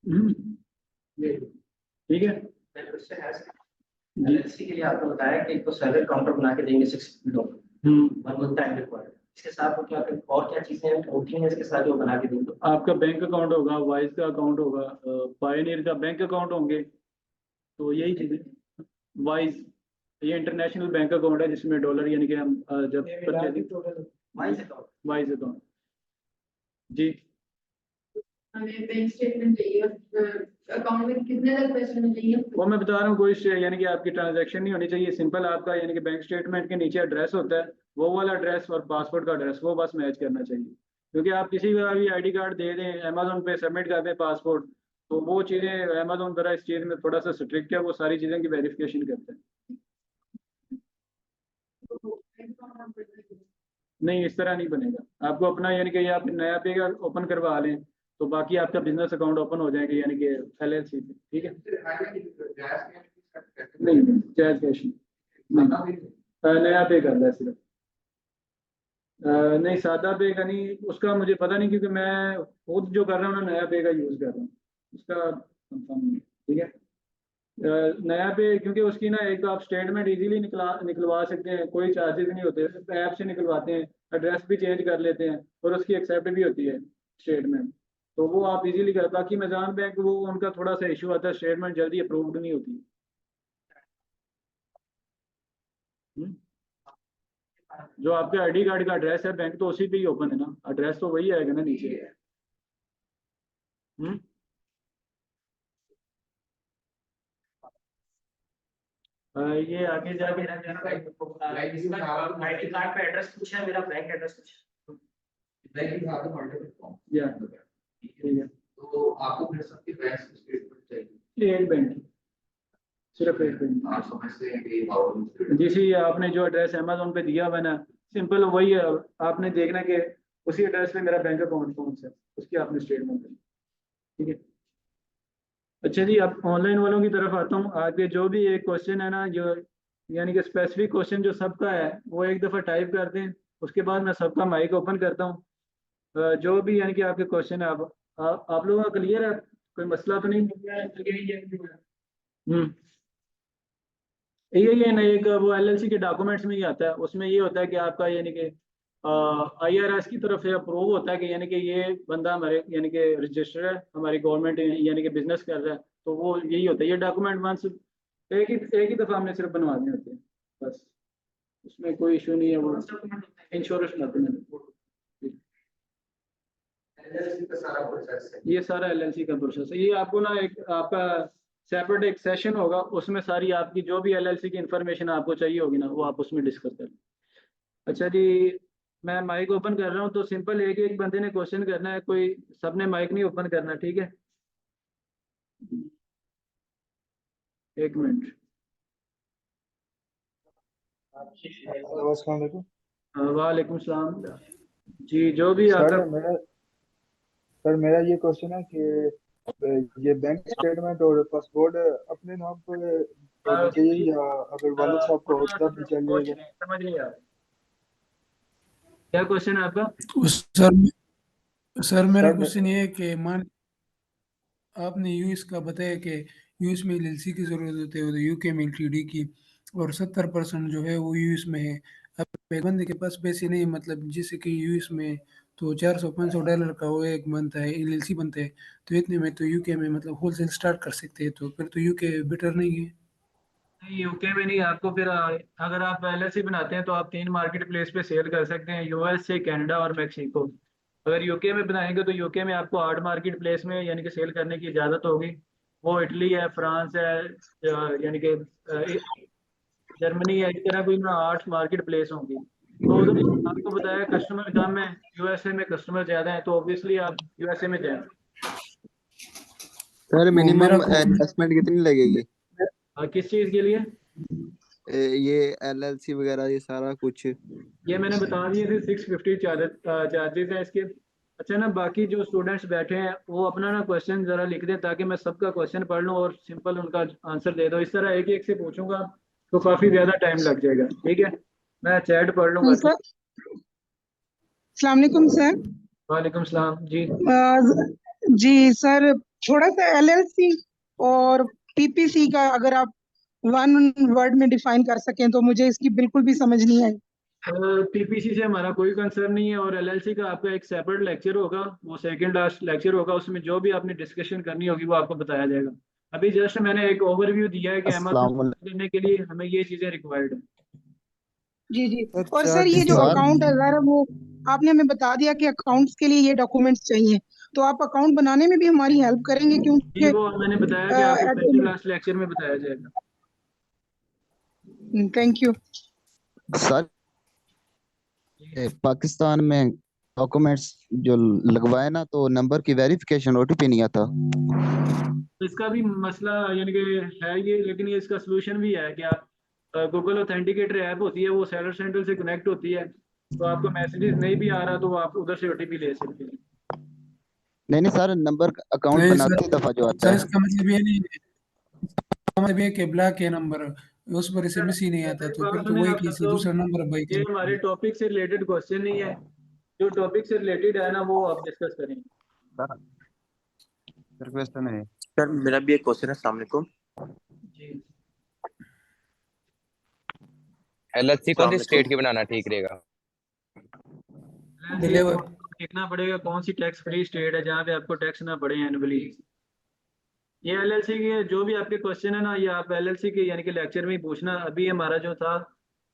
ठीक है एलएलसी के लिए आपको बताया कि एक तो सर्वर काउंटर बना के देंगे 6 मंथ टाइम रिक्वायर्ड। इसके साथ वो क्या और क्या चीजें होती हैं इसके साथ जो बना के देंगे? आपका बैंक अकाउंट होगा, वाइज का अकाउंट होगा, पायनियर का बैंक अकाउंट होंगे, तो यही चीजें। वाइज ये इंटरनेशनल बैंक अकाउंट है जिसमें डॉलर यानी कि हम जब परचेजिंग। वाइज अकाउंट जी। हमें बैंक स्टेटमेंट चाहिए, अकाउंट में कितने तक पैसे होने चाहिए? वो मैं बता रहा हूँ, कोई यानी कि आपकी ट्रांजैक्शन नहीं होनी चाहिए, सिंपल आपका यानी कि बैंक स्टेटमेंट के नीचे एड्रेस होता है, वो वाला एड्रेस और पासपोर्ट का एड्रेस वो बस मैच करना चाहिए। क्योंकि आप किसी का भी आईडी कार्ड दे दें, अमेजोन पे सबमिट कर दें पासपोर्ट, तो वो चीज़ें अमेजोन जरा इस चीज़ में थोड़ा सा स्ट्रिक्ट है, वो सारी चीज़ों की वेरिफिकेशन करते हैं। नहीं, इस तरह नहीं बनेगा। आपको अपना यानी कि आप नया पे ओपन करवा लें तो बाकी आपका बिजनेस अकाउंट ओपन हो जाएगा यानी कि एलएलसी पे। ठीक है, नहीं जायज कैश नहीं, नया पे करना है सिर्फ। नहीं सादा पे का नहीं, उसका मुझे पता नहीं, क्योंकि मैं खुद जो कर रहा हूँ ना नया पे का यूज़ कर रहा हूँ, उसका कंफर्म नहीं है। ठीक है, नया पे क्योंकि उसकी ना एक तो आप स्टेटमेंट इजीली निकलवा सकते हैं, कोई चार्जेस नहीं होते, ऐप से निकलवाते हैं, एड्रेस भी चेंज कर लेते हैं और उसकी एक्सेप्ट भी होती है स्टेटमेंट, तो वो आप इजीली कर। बाकी अमेज़न बैंक वो उनका थोड़ा सा इशू आता है, स्टेटमेंट जल्दी अप्रूव्ड नहीं होती। जो आपके आईडी कार्ड का एड्रेस है बैंक तो उसी पे ही ओपन है ना, एड्रेस तो वही आएगा ना नीचे। ये आगे जाके आईडी कार्ड पे एड्रेस पूछा है, मेरा बैंक एड्रेस पूछा या ठीक है, तो आपको फिर सबके बैंक स्टेटमेंट चाहिए? एक बैंक, सिर्फ एक बैंक। आप समझते हैं कि हाउ जिसी आपने जो एड्रेस अमेजोन पे दिया हुआ है ना, सिंपल वही है, आपने देखना कि उसी एड्रेस पे मेरा बैंक अकाउंट कौन सा है, उसकी आपने स्टेटमेंट करनी। ठीक है, अच्छा जी, अब ऑनलाइन वालों की तरफ आता हूँ। आगे जो भी एक क्वेश्चन है ना, जो यानी कि स्पेसिफिक क्वेश्चन जो सबका है, वो एक दफ़ा टाइप कर दें, उसके बाद मैं सबका माइक ओपन करता हूँ। जो भी यानी कि आपके क्वेश्चन है, आप लोगों का क्लियर है, कोई मसला तो नहीं? ये ना एक वो एलएलसी के डॉक्यूमेंट्स में ही आता है, उसमें ये होता है कि आपका यानी कि IRS की तरफ से अप्रूव होता है कि यानी कि ये बंदा हमारे यानी कि रजिस्टर है, हमारी गवर्नमेंट यानी कि बिजनेस कर रहा है, तो वो यही होता है। ये डॉक्यूमेंट वंस एक ही दफ़ा हमने सिर्फ बनवाने होते हैं बस, उसमें कोई इशू नहीं है। वो इंश्योरेंस डॉक्यूमेंट, LLC का सारा प्रोसेस है। ये सारा LLC का प्रोसेस है। ये आपको ना एक आपका सेपरेट एक सेशन होगा, उसमें सारी आपकी जो भी LLC की इंफॉर्मेशन आपको चाहिए होगी ना, वो आप उसमें डिस्कस करें। अच्छा जी, मैं माइक ओपन कर रहा हूँ, तो सिंपल एक एक बंदे ने क्वेश्चन करना है, कोई सबने माइक नहीं ओपन करना, ठीक है? एक मिनट। अस्सलाम वालेकुम वालेकुम सलाम जी, जो भी आपका सर मेरा ये क्वेश्चन है कि ये बैंक स्टेटमेंट और पासपोर्ट अपने नाम पर होनी चाहिए या अगर वालिद साहब का होता भी चलेगा? समझ नहीं आ रहा क्या क्वेश्चन है आपका? तो सर मेरा सर क्वेश्चन ये है कि मान आपने यूएस का बताया कि यूएस में एलएलसी की जरूरत होती है, यूके में एलटीडी की, और 70% जो है वो यूएस में है। अब एक बंदे के पास पैसे नहीं, मतलब जैसे कि यूएस में तो $400-500 का वो एक बनता है, एलएलसी बनता है, तो इतने में तो यूके में मतलब होलसेल स्टार्ट कर सकते हैं, तो फिर तो यूके बेटर नहीं है? नहीं, यूके में नहीं। आपको फिर अगर आप LLC बनाते हैं तो आप 3 मार्केट प्लेस पे सेल कर सकते हैं, USA, कनाडा और मैक्सिको। अगर यूके में बनाएंगे तो यूके में आपको 8 मार्केट प्लेस में यानी कि सेल करने की इजाज़त होगी। वो इटली है, फ्रांस है, यानी कि जर्मनी है, इस तरह कोई ना 8 मार्केट प्लेस होंगी। तो उधर आपको बताया कस्टमर कम है, USA में कस्टमर ज़्यादा है, तो ऑब्वियसली आप USA में जाएं। सर वो मेरा मिनिमम इन्वेस्टमेंट कितनी लगेगी किस चीज़ के लिए? ये LLC वगैरह ये सारा कुछ? ये मैंने बता दिए थे, 650 चार्जेस हैं इसके। अच्छा ना, बाकी जो स्टूडेंट्स बैठे हैं वो अपना ना क्वेश्चन ज़रा लिख दें, ताकि मैं सबका क्वेश्चन पढ़ लूँ और सिंपल उनका आंसर दे दूँ। इस तरह एक एक से पूछूंगा तो काफ़ी ज़्यादा टाइम लग जाएगा, ठीक है? मैं चैट पढ़ लूँगा। सर अस्सलाम वालेकुम सर। वालेकुम सलाम जी। जी सर, थोड़ा सा LLC और PPC का अगर आप वन वर्ड में डिफाइन कर सकें तो मुझे इसकी बिल्कुल भी समझ नहीं आई। PPC से हमारा कोई कंसर्न नहीं है, और LLC का आपका एक सेपरेट लेक्चर होगा, वो सेकंड लास्ट लेक्चर होगा, उसमें जो भी आपने डिस्कशन करनी होगी वो आपको बताया जाएगा। अभी जस्ट मैंने एक ओवरव्यू दिया है कि अस्सलाम अमेज़न करने के लिए हमें ये चीज़ें रिक्वायर्ड है। जी जी। सर और चार सर ये जो सर अकाउंट है ज़रा वो आपने हमें बता दिया कि अकाउंट्स के लिए ये डॉक्यूमेंट्स चाहिए, तो आप अकाउंट बनाने में भी हमारी हेल्प करेंगे ये क्योंकि वो मैंने बताया कि आपको सेकंड लास्ट लेक्चर में बताया जाएगा। थैंक यू सर पाकिस्तान में डॉक्यूमेंट्स जो लगवाए ना तो नंबर की वेरिफिकेशन OTP नहीं आता। तो इसका भी मसला यानी कि है ये, लेकिन ये इसका सोल्यूशन भी है कि आप गूगल ऑथेंटिकेटर ऐप होती है, वो सेलर सेंटर से कनेक्ट होती है, तो आपको मैसेजेस नहीं भी आ रहा तो आप उधर से OTP ले सकते हैं। नहीं नहीं सर, नंबर अकाउंट नहीं सर, बनाते दफा जो आता सर है। इसका मतलब ये नहीं है, मतलब ये कि ब्लॉक है नंबर, उस पर SMS ही नहीं आता, मेरी तो बात फिर तो सुने वही आप सब किसी लोग, दूसरा नंबर भाई ये कनेक्ट हमारे करें। टॉपिक से रिलेटेड क्वेश्चन नहीं है, जो टॉपिक से रिलेटेड है ना वो आप डिस्कस करेंगे। सर क्वेश्चन है। सर मेरा भी एक क्वेश्चन है। अस्सलाम वालेकुम। जी। LLC कौन सी स्टेट की बनाना ठीक रहेगा? डिलीवर देखना पड़ेगा कौन सी टैक्स फ्री स्टेट है जहाँ पे आपको टैक्स ना पड़े एनुअली। ये LLC के जो भी आपके क्वेश्चन है ना, ये आप LLC के यानी कि लेक्चर में ही पूछना। अभी हमारा जो था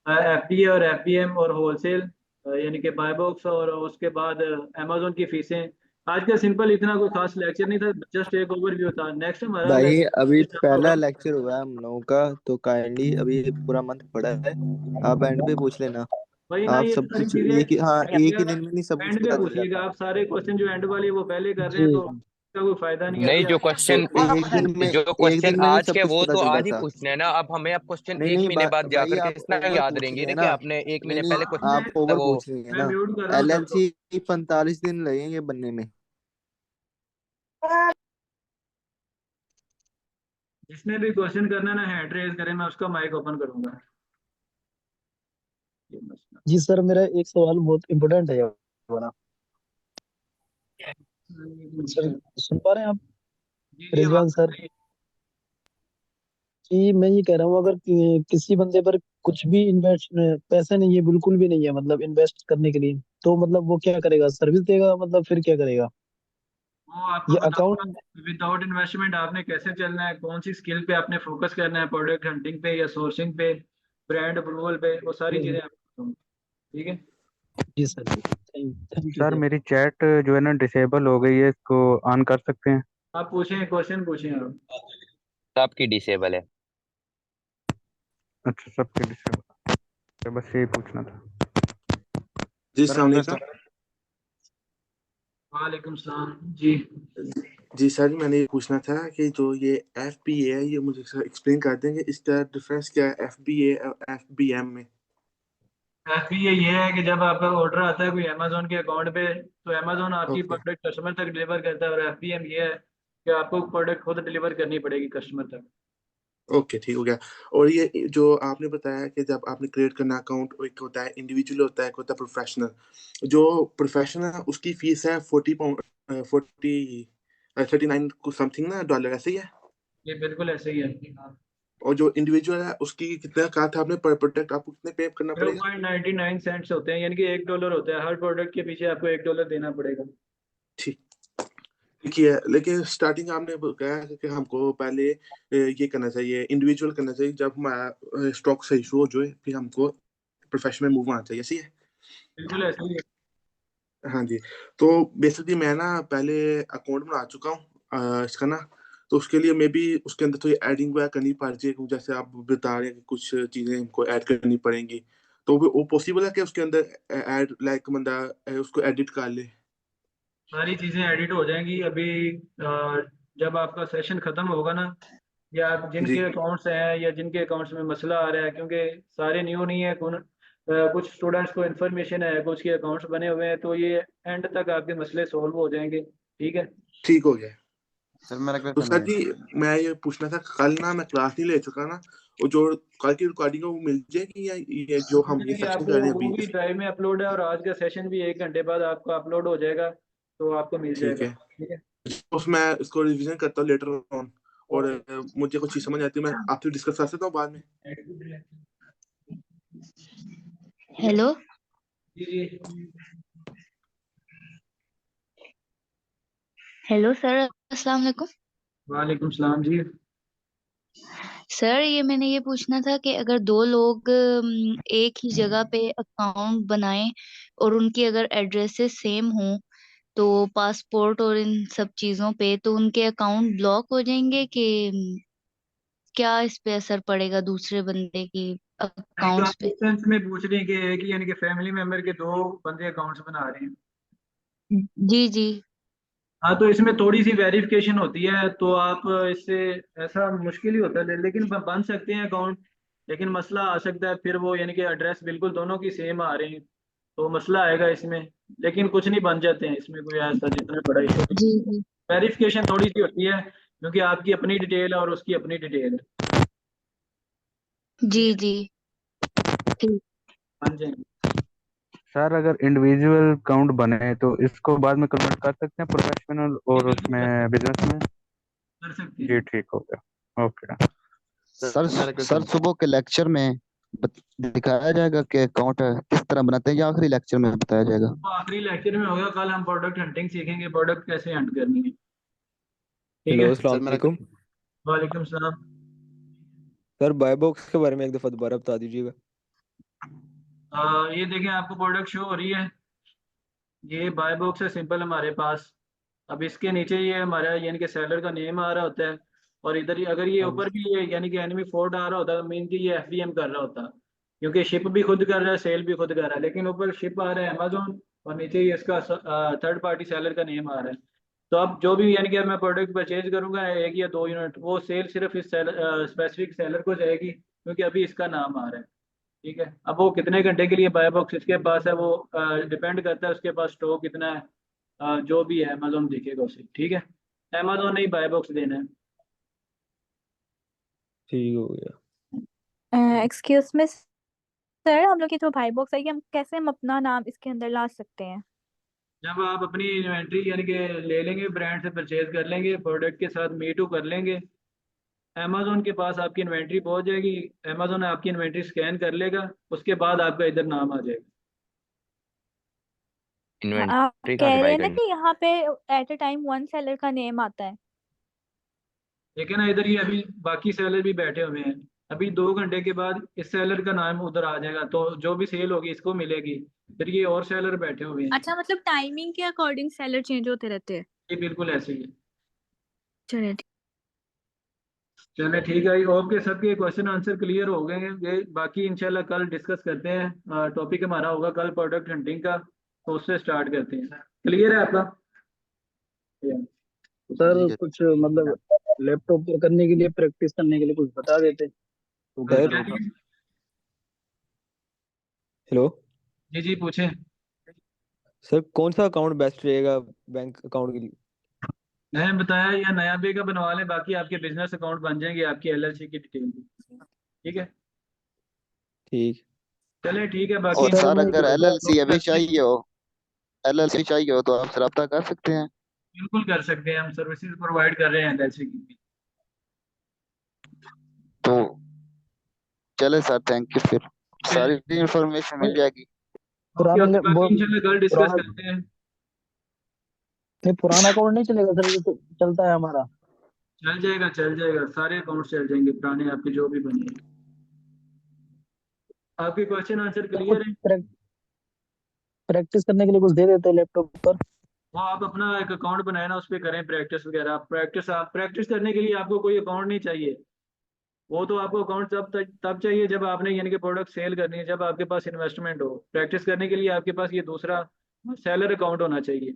FDA और FBM और होलसेल यानी कि बाय बॉक्स, और उसके बाद अमेजोन की फीसें। आज का सिंपल इतना कोई खास लेक्चर नहीं था, जस्ट एक ओवरव्यू था। नेक्स्ट हमारा भाई अभी लेक्चर पहला होगा। लेक्चर हुआ है हम लोगों का, तो काइंडली अभी पूरा मंथ पड़ा है, आप एंड पे पूछ लेना। वही ना, आप ये सब सारी कुछ चीजें एक ही, हाँ एक ही दिन में नहीं सब कुछ एंड पे पता चल पूछिएगा। जाता। आप सारे क्वेश्चन जो एंड वाले वो पहले कर रहे हैं जी तो इसका कोई फायदा नहीं है। नहीं, अभी जो आप तो क्वेश्चन एक दिन में नहीं आज सब के कुछ वो पता तो चल आज ही जाता। पूछने हैं ना। अब हमें अब क्वेश्चन नहीं एक नहीं महीने बाद भाई जाकर के आप इतना ओवर याद पूछ रहेंगे रहे ना हैं कि ना। आपने एक नहीं महीने नहीं पहले क्वेश्चन आप ओवर वो। पूछ रहे हैं मैं ना। म्यूट कर रहा हूँ सबको। LLC 45 दिन लगेंगे बनने में। जिसने भी क्वेश्चन करना है ना, हैंड रेज करें, मैं उसका माइक ओपन करूंगा। ये मसला। जी सर, मेरा एक सवाल बहुत इम्पोर्टेंट है ये वाला। सर सुन पा रहे हैं आप? जी जी, रिजवान आवाज आ सर रही है। कि मैं ये कह रहा हूँ अगर किसी बंदे पर कुछ भी इन्वेस्ट पैसा नहीं है, बिल्कुल भी नहीं है मतलब इन्वेस्ट करने के लिए, तो मतलब वो क्या करेगा, सर्विस देगा मतलब फिर क्या करेगा? वो आपको ये बताऊंगा अकाउंट विदाउट इन्वेस्टमेंट आपने कैसे चलना है, कौन सी स्किल पे आपने फोकस करना है, प्रोडक्ट हंटिंग पे या सोर्सिंग पे, ब्रांड अप्रूवल पे, वो सारी चीजें आपको बताऊंगा। ठीक है। जी sir, thank you sir sir. मेरी चैट जो है ना डिसेबल हो गई है, इसको ऑन कर सकते हैं? आप पूछें, क्वेश्चन पूछें आप। सबकी डिसेबल है। अच्छा, सबके डिसेबल, तो बस यही पूछना था। जी सर अस्सलाम हमने वालेकुम। वालेकुम सलाम जी। जी सर, मैंने ये पूछना था कि जो ये FBA है, ये मुझे सर एक्सप्लेन कर देंगे इसका डिफरेंस क्या है FBA और FBM में? FBA ये है कि जब आपका ऑर्डर आता है कोई अमेजोन के अकाउंट पे, तो अमेजोन आपकी ओके प्रोडक्ट कस्टमर तक डिलीवर करता है, और FBM ये है कि आपको प्रोडक्ट खुद डिलीवर करनी पड़ेगी कस्टमर तक। ओके, ठीक हो गया। और ये जो आपने बताया कि जब आपने क्रिएट करना अकाउंट, एक होता है इंडिविजुअल, होता है एक होता है प्रोफेशनल। जो प्रोफेशनल है उसकी फीस है 40 पाउंड, 39 कुछ समथिंग ना डॉलर, ऐसे ही है? ये बिल्कुल ऐसे ही है। और जो इंडिविजुअल है उसकी कितना कहा था आपने, पर प्रोडक्ट आपको कितने पे करना जीरो पड़ेगा? पॉइंट 99 सेंट्स होते हैं, यानी कि $1 होता है, हर प्रोडक्ट के पीछे आपको $1 देना पड़ेगा। ठीक ठीक है, लेकिन स्टार्टिंग आपने कहा कि हमको पहले ये करना चाहिए, इंडिविजुअल करना चाहिए, जब हमारा स्टॉक सही शो हो जाए फिर हमको प्रोफेशनल मूव आना चाहिए, सही है? बिल्कुल ऐसे ही है। हाँ जी। तो बेसिकली मैं ना पहले अकाउंट बना चुका हूँ इसका ना, तो उसके लिए मे भी उसके अंदर थोड़ी एडिंग वगैरह करनी पड़ जाए, जैसे आप बता रहे हैं कि कुछ चीज़ें हमको ऐड करनी पड़ेंगी। तो वो पॉसिबल है कि उसके अंदर ऐड लाइक बंदा उसको एडिट कर ले? सारी चीजें एडिट हो जाएंगी अभी। जब आपका सेशन खत्म होगा ना, या आप जिनके जी अकाउंट्स हैं या जिनके अकाउंट्स में मसला आ रहा है, क्योंकि सारे न्यू नहीं है, कुछ स्टूडेंट्स को इन्फॉर्मेशन है, कुछ के अकाउंट्स बने हुए हैं, तो ये एंड तक आपके मसले सॉल्व हो जाएंगे। ठीक है। ठीक हो गया। सर मेरा तो क्वेश्चन सर है। जी, मैं ये पूछना था, कल ना मैं क्लास नहीं ले चुका ना, और जो कल की रिकॉर्डिंग है वो मिल जाएगी, या ये जो हम ये कि सेशन आपको कर रहे हैं वो अभी भी ड्राइव में अपलोड है, और आज का सेशन भी 1 घंटे बाद आपको अपलोड हो जाएगा, तो आपको मिल ठीक जाएगा। है, ठीक है। उसमें इसको रिवीजन करता हूँ लेटर ऑन, और मुझे कुछ चीज समझ आती है, मैं आपसे डिस्कस कर सकता हूँ बाद में? हेलो। जी जी। हेलो सर, अस्सलाम वालेकुम। वालेकुम सलाम जी। सर ये मैंने ये पूछना था कि अगर दो लोग एक ही जगह पे अकाउंट बनाएं और उनकी अगर एड्रेसेस सेम हों, तो पासपोर्ट और इन सब चीजों पे, तो उनके अकाउंट ब्लॉक हो जाएंगे कि क्या इस पे असर पड़ेगा दूसरे बंदे की नहीं, तो अकाउंट्स आप पे? इस सेंस में पूछ रहे हैं कि एक ही यानी कि फैमिली मेंबर के दो बंदे अकाउंट्स बना रहे हैं। जी जी। हाँ, तो इसमें थोड़ी सी वेरिफिकेशन होती है, तो आप इससे ऐसा मुश्किल ही होता है, लेकिन बन सकते हैं अकाउंट। लेकिन मसला आ सकता है फिर वो, यानी कि एड्रेस बिल्कुल दोनों की सेम आ रहे हैं, तो मसला आएगा इसमें। लेकिन कुछ नहीं, बन जाते हैं, इसमें कोई ऐसा जितना बड़ा इशू नहीं। जी जी। वेरिफिकेशन थोड़ी सी होती है, क्योंकि आपकी अपनी डिटेल है और उसकी अपनी डिटेल है। जी ठीक है। जी। ठीक। बन जाएंगे। सर अगर इंडिविजुअल अकाउंट बने तो इसको बाद में कन्वर्ट कर सकते हैं प्रोफेशनल ये और बिल्कुल उसमें बिजनेस में? कर सकते जी हैं। ठीक हो गया, ओके। सर मेरा सर क्वेश्चन। सुबह के लेक्चर में दिखाया जाएगा कि अकाउंट किस तरह बनाते हैं, या आखिरी लेक्चर में बताया जाएगा? तो आखिरी लेक्चर में होगा, कल हम प्रोडक्ट हंटिंग सीखेंगे, प्रोडक्ट कैसे हंट करनी है। ठीक हेलो है। अस्सलाम सर मेरा वालेकुम। वालेकुम सलाम। सर बाय बॉक्स के बारे में एक दफ़ा दोबारा बता दीजिएगा। ये देखें, आपको प्रोडक्ट शो हो रही है, ये बाय बॉक्स है सिंपल हमारे पास। अब इसके नीचे ये हमारा यानी कि सेलर का नेम आ रहा होता है, और इधर ही अगर ये हाँ जी। ऊपर भी ये यानी कि एनिमी फोर्ड आ रहा होता है, मीन कि ये FBM कर रहा होता, क्योंकि शिप भी खुद कर रहा है, सेल भी खुद कर रहा है, लेकिन ऊपर शिप आ रहा है अमेजोन, और नीचे ये इसका थर्ड पार्टी सेलर का नेम आ रहा है। तो अब जो भी यानी कि अब मैं प्रोडक्ट परचेज करूंगा 1 या 2 यूनिट, वो सेल सिर्फ इस स्पेसिफिक सेलर को जाएगी, क्योंकि अभी इसका नाम आ रहा है। ठीक है। अब वो कितने घंटे के लिए बाय बॉक्स इसके पास है, वो डिपेंड करता है उसके पास स्टॉक कितना है। जो भी है अमेजोन देखेगा उसे। ठीक है। अमेजोन ने ही बाय बॉक्स देना है। ठीक हो गया। एक्सक्यूज मी सर, हम लोग की जो भाई बॉक्स है कि हम अपना नाम इसके अंदर ला सकते हैं? जब आप अपनी इन्वेंट्री यानी कि ले लेंगे, ब्रांड से परचेज कर लेंगे, प्रोडक्ट के साथ मी टू कर लेंगे, अमेजोन के पास आपकी इन्वेंट्री पहुंच जाएगी, अमेजोन आपकी इन्वेंट्री स्कैन कर लेगा, उसके बाद आपका इधर नाम आ जाएगा। आप इन्वेंट्री कहाँ कह से रहे बाय हैं ना करनी? कि यहाँ पे at a time one seller का नेम आता है। लेकिन ना इधर ये अभी बाकी सेलर भी बैठे हुए हैं, अभी 2 घंटे के बाद इस सेलर का नाम उधर आ जाएगा, तो जो भी सेल होगी इसको मिलेगी, फिर ये और सेलर बैठे हुए हैं। अच्छा, मतलब टाइमिंग के अकॉर्डिंग सेलर चेंज होते रहते हैं। ये बिल्कुल ऐसे ही है। चलिए चले ठीक है, ओके, सबके क्वेश्चन आंसर क्लियर हो गए हैं ये, बाकी इंशाल्लाह कल डिस्कस करते हैं। टॉपिक हमारा होगा कल प्रोडक्ट हंटिंग का, तो उससे स्टार्ट करते हैं। क्लियर है आपका? सर कुछ मतलब लैपटॉप पर करने के लिए, प्रैक्टिस करने के लिए कुछ बता देते तो सर बेटर होता। हेलो जी जी पूछें। सर, कौन सा अकाउंट बेस्ट रहेगा बैंक अकाउंट के लिए? मैंने बताया या नया भी का बनवा लें, बाकी आपके बिजनेस अकाउंट बन जाएंगे आपकी एलएलसी की डिटेल। ठीक है, ठीक। चले ठीक है, बाकी और सर अगर एलएलसी अभी बिल्कुल चाहिए हो तो आप रब्ता कर सकते हैं। कर सकते हैं, हम सर्विसेज प्रोवाइड कर रहे हैं एलएलसी की भी। तो चले सर, थैंक यू, फिर सारी इंफॉर्मेशन मिल जाएगी। ओके ओके, बाकी वो इंशाल्लाह कल डिस्कस करते हैं। नहीं, पुराना अकाउंट नहीं चलेगा सर, ये तो चलता है हमारा। चल जाएगा, सारे अकाउंट चल जाएंगे पुराने आपके जो भी बने हैं। आपके क्वेश्चन आंसर क्लियर है? प्रैक्टिस करने के लिए कुछ दे देते हैं लैपटॉप पर। वो आप अपना एक अकाउंट बनाए ना, उस पर करें प्रैक्टिस वगैरह। आप प्रैक्टिस करने के लिए आपको कोई अकाउंट नहीं चाहिए, वो तो आपको अकाउंट तब चाहिए जब आपने यानी कि प्रोडक्ट सेल करनी है, जब आपके पास इन्वेस्टमेंट हो। प्रैक्टिस करने के लिए आपके पास ये दूसरा सेलर अकाउंट होना चाहिए,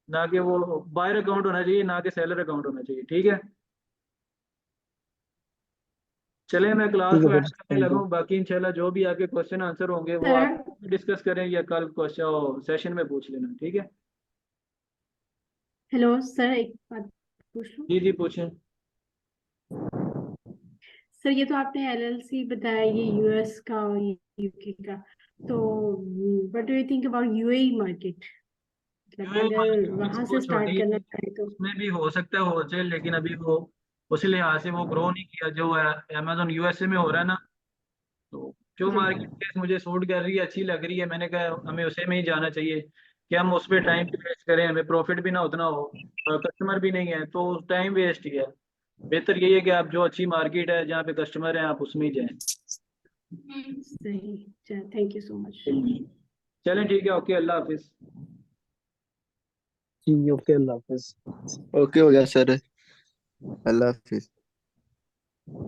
ना कि वो बायर अकाउंट होना चाहिए, ना कि सेलर अकाउंट होना चाहिए। ठीक है, चले मैं क्लास ठीक को है एंड सर, करने थैंक लगा यू। हूँ, बाकी इंशाल्लाह जो भी आपके क्वेश्चन आंसर होंगे वो सर आप डिस्कस करें या कल क्वेश्चन सेशन में पूछ लेना। ठीक है, हेलो सर, एक बात पूछ लूं? जी जी पूछें। सर ये तो आपने एलएलसी बताया, ये यूएस का और यूके का, तो what do you think about UAE market? मतलब अगर वहां से वो स्टार्ट छोटी, करना चाहे तो। उसमें भी हो सकता है होलसेल, लेकिन अभी वो उसी लिहाज से वो ग्रो नहीं किया जो अमेजोन यूएसए में हो रहा है ना। तो जो जी मार्केट प्लेस मुझे सूट कर रही है, अच्छी लग रही है, मैंने कहा हमें उसे में ही जाना चाहिए कि हम उस पर टाइम वेस्ट करें, हमें प्रॉफिट भी ना उतना हो और कस्टमर भी नहीं है, तो टाइम वेस्ट ही है। बेहतर यही है कि आप जो अच्छी मार्केट है जहाँ पे कस्टमर है आप उसमें ही जाएं। सही, चलो थैंक यू सो मच। चलें ठीक है, ओके, अल्लाह हाफिज। जी ओके, अल्लाह हाफिज। ओके हो गया सर, अल्लाह हाफिज।